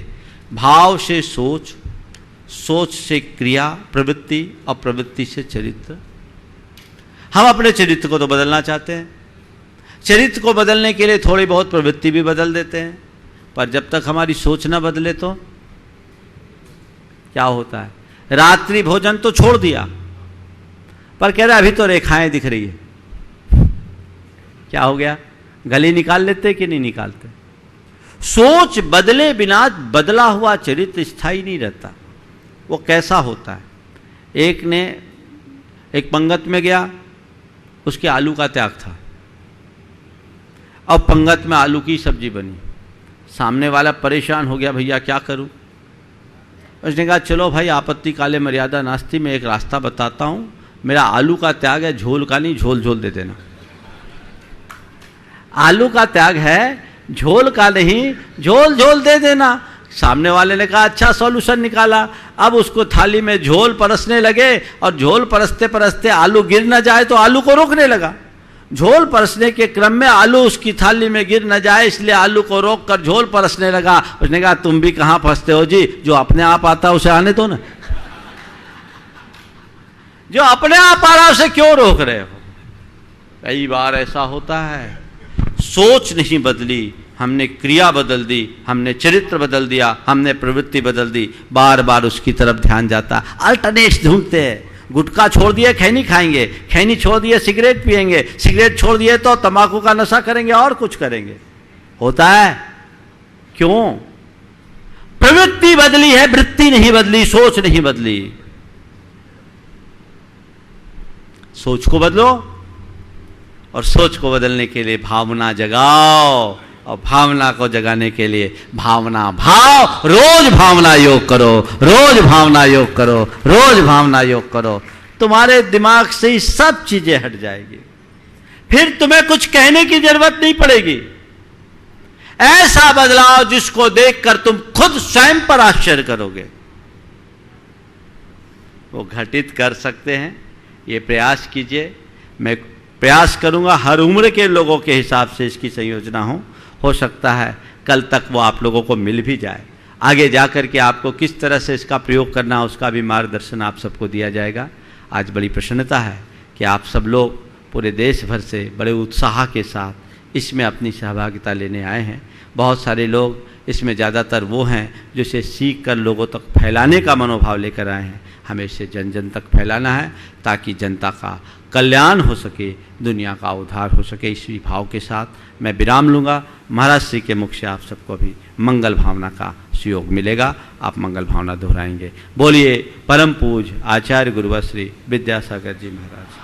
भाव से सोच, सोच से क्रिया प्रवृत्ति और प्रवृत्ति से चरित्र। हम अपने चरित्र को तो बदलना चाहते हैं। चरित्र को बदलने के लिए थोड़ी बहुत प्रवृत्ति भी बदल देते हैं, पर जब तक हमारी सोच ना बदले तो क्या होता है? रात्रि भोजन तो छोड़ दिया, पर कह रहा अभी तो रेखाएं दिख रही है। क्या हो गया? गली निकाल लेते कि नहीं निकालते? सोच बदले बिना बदला हुआ चरित्र स्थायी नहीं रहता। वो कैसा होता है? एक ने एक पंगत में गया, उसके आलू का त्याग था। अब पंगत में आलू की सब्जी बनी। सामने वाला परेशान हो गया, भैया क्या करूं? उसने कहा चलो भाई, आपत्ति काले मर्यादा नास्ति, में एक रास्ता बताता हूं। मेरा आलू का त्याग है, झोल का नहीं, झोल झोल दे देना। आलू का त्याग है, झोल का नहीं, झोल झोल दे देना। सामने वाले ने कहा अच्छा सॉल्यूशन निकाला। अब उसको थाली में झोल परसने लगे और झोल परसते परसते आलू गिर न जाए तो आलू को रोकने लगा। झोल परसने के क्रम में आलू उसकी थाली में गिर न जाए, इसलिए आलू को रोक कर झोल परसने लगा। उसने कहा तुम भी कहां फंसते हो जी, जो अपने आप आता उसे आने दो ना। जो अपने आप आ रहा उसे क्यों रोक रहे हो? कई बार ऐसा होता है, सोच नहीं बदली, हमने क्रिया बदल दी, हमने चरित्र बदल दिया, हमने प्रवृत्ति बदल दी, बार बार उसकी तरफ ध्यान जाता। अल्टरनेट्स ढूंढते हैं। गुटखा छोड़ दिए खैनी खाएंगे, खैनी छोड़ दिए सिगरेट पिएंगे, सिगरेट छोड़ दिए तो तंबाकू का नशा करेंगे और कुछ करेंगे। होता है क्यों? प्रवृत्ति बदली है, वृत्ति नहीं बदली, सोच नहीं बदली। सोच को बदलो और सोच को बदलने के लिए भावना जगाओ और भावना को जगाने के लिए भावना भाव, रोज भावना योग करो, रोज भावना योग करो, रोज भावना योग करो, तुम्हारे दिमाग से ही सब चीजें हट जाएगी। फिर तुम्हें कुछ कहने की जरूरत नहीं पड़ेगी। ऐसा बदलाव जिसको देखकर तुम खुद स्वयं पर आश्चर्य करोगे, वो घटित कर सकते हैं। ये प्रयास कीजिए, मैं प्रयास करूंगा हर उम्र के लोगों के हिसाब से इसकी संयोजना हो सकता है कल तक वो आप लोगों को मिल भी जाए। आगे जाकर के आपको किस तरह से इसका प्रयोग करना, उसका भी मार्गदर्शन आप सबको दिया जाएगा। आज बड़ी प्रसन्नता है कि आप सब लोग पूरे देश भर से बड़े उत्साह के साथ इसमें अपनी सहभागिता लेने आए हैं। बहुत सारे लोग इसमें ज़्यादातर वो हैं जो इसे सीख कर लोगों तक फैलाने का मनोभाव लेकर आए हैं। हमें इसे जन जन तक फैलाना है ताकि जनता का कल्याण हो सके, दुनिया का उद्धार हो सके। इसी भाव के साथ मैं विराम लूँगा। महाराज श्री के मुख से आप सबको भी मंगल भावना का सुयोग मिलेगा। आप मंगल भावना दोहराएंगे। बोलिए परम पूज आचार्य गुरुवर श्री विद्यासागर जी महाराज।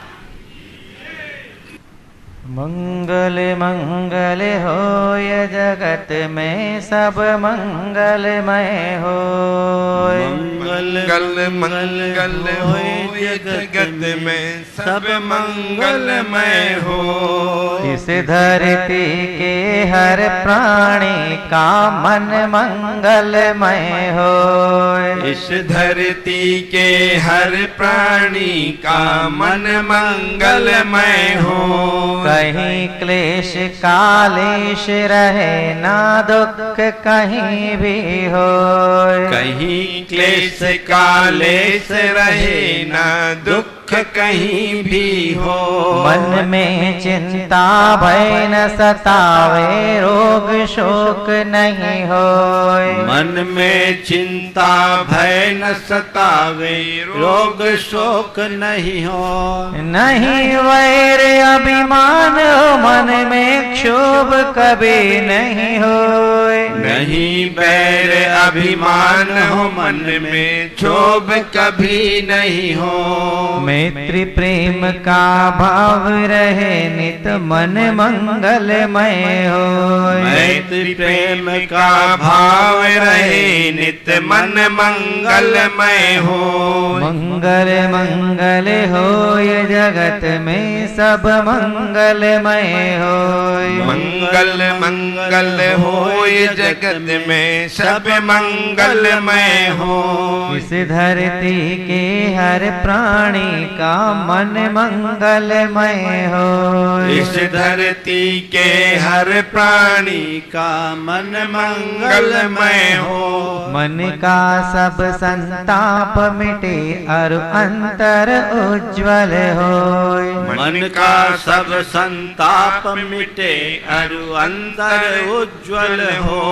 मंगल मंगल होय जगत में सब मंगलमय होय। मंगल मंगल होय जगत में सब मंगलमय हो। इस धरती के हर प्राणी का मन मंगलमय होय। इस धरती के हर प्राणी का मन मंगलमय हो। कहीं क्लेश कालेश रहे ना दुख कहीं भी होय। कहीं क्लेश कालेश रहे ना दुख कहीं भी हो। मन में चिंता भय न सतावे रोग शोक नहीं होय। मन में चिंता भय न सतावे रोग शोक नहीं हो। नहीं वैर अभिमान मन में क्षोभ कभी नहीं होय। नहीं बैर अभिमान हो मन में क्षोभ कभी नहीं हो। मैत्री प्रेम का भाव रहे नित मन मंगलमय होय। मैत्री प्रेम का भाव रहे नित मन मंगलमय हो। मंगल मंगल होय जगत में सब मंगलमय होय। मंगल मंगल होय जगत में सब मंगलमय हो। इस धरती के हर प्राणी का मन मंगलमय होय। इस धरती के हर प्राणी का मन मंगलमय हो। मन का सब संताप मिटे और अंतर उज्ज्वल होय। मन का सब संताप मिटे और अंतर उज्ज्वल हो।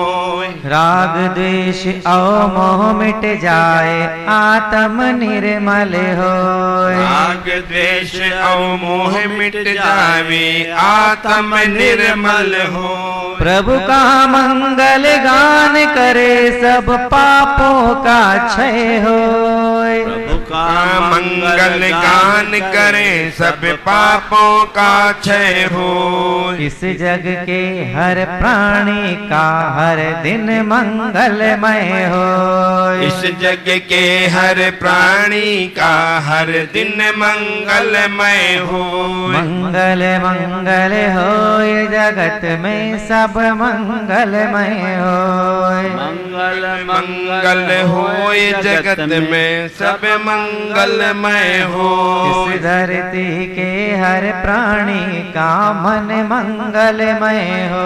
राग द्वेष और मोह मिट जाए आत्म निर्मल होय। राग द्वेष और मोह मिट जावे आत्म निर्मल हो। प्रभु का मंगल गान करे सब पापों का क्षय होय। प्रभु का मंगल गान करे सब पापों का क्षय हो। इस जग के हर प्राणी का हर दिन मंगलमय होय। इस जग के हर प्राणी का हर दिन मंगलमय हो। मंगल मंगल होय जगत में सब मंगलमय होय। मंगल मंगल होय जगत में सब मंगलमय हो। इस धरती के हर प्राणी का मन मंगलमय हो।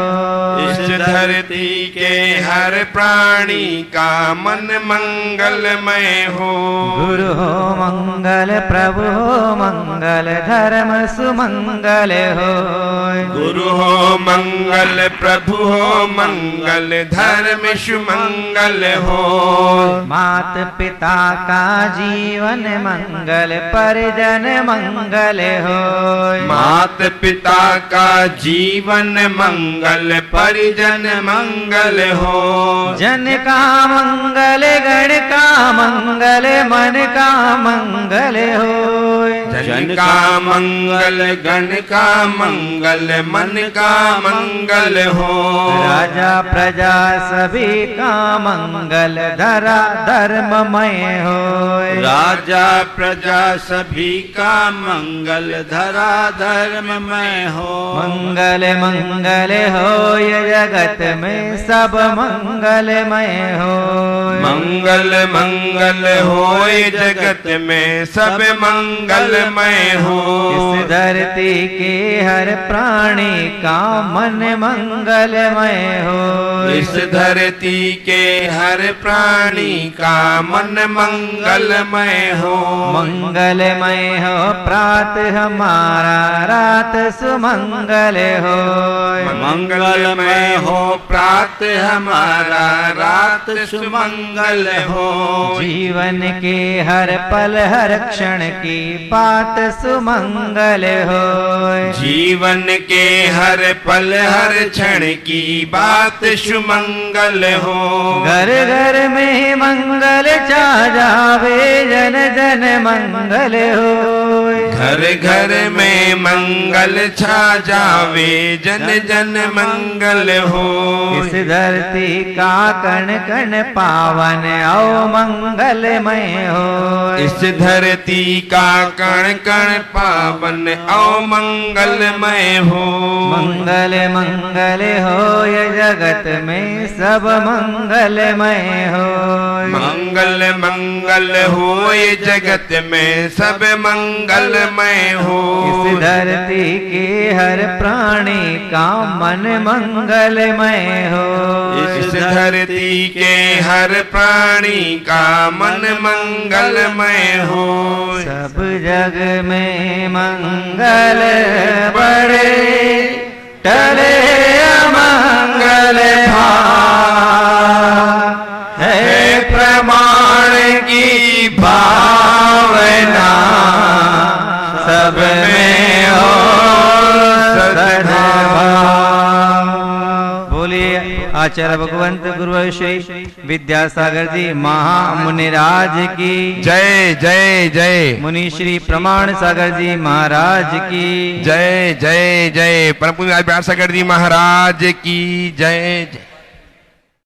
इस धरती के हर प्राणी का मन मंगलमय हो। गुरु हो मंगल प्रभु हो मंगल धर्म सुमंगल होय। गुरु हो मंगल प्रभु हो मंगल धर्म सुमंगल हो। मात पिता का जीवन मंगल परिजन मंगल होय। मात पिता का जीवन मंगल परिजन मंगल हो। जन का मंगल गण का मंगल मन का मंगल होय। जन का मंगल गण का मंगल मन का मंगल हो। राजा प्रजा सभी का मंगल धरा धर्ममय होय। राजा प्रजा सभी का मंगल धरा धर्ममय हो। मंगल मंगल होय जगत में सब मंगलमय होय। मंगल मंगल होय जगत में सब मंगलमय हो। इस धरती के हर प्राणी का मन मंगलमय हो। इस धरती के हर प्राणी का मन मंगलमय हो। मंगलमय हो प्रात हमारा रात सुमंगल हो। मंगलमय हो प्रात हमारा रात सुमंगल हो। जीवन के हर पल हर क्षण की बात सुमंगल हो। जीवन के हर पल हर क्षण की बात सुमंगल हो। घर घर में मंगल छा जावे जन जन मंगल हो। घर घर में मंगल छा जावे जन जन मंगल हो। इस धरती का कण कण पावन औ मंगलमय हो। इस धरती का कण कण पावन औ मंगलमय हो। मंगल मंगल होय जगत में सब मंगलमय हो। मंगल मंगल होय जगत में सब मंगलमय हो। इस धरती के हर प्राणी का मन मंगलमय हो। इस धरती के हर प्राणी का मन मंगलमय हो। सब जग में मंगल बड़े टले अमंगल है प्रमाण की भावना सब में हो सद्भाव। बोलिए आचार्य भगवंत गुरु श्री विद्यासागर जी महामुनिराज की जय जय जय। मुनि श्री प्रमाण सागर जी महाराज की जय जय जय। परम पूज्य विद्यासागर जी महाराज की जय जय।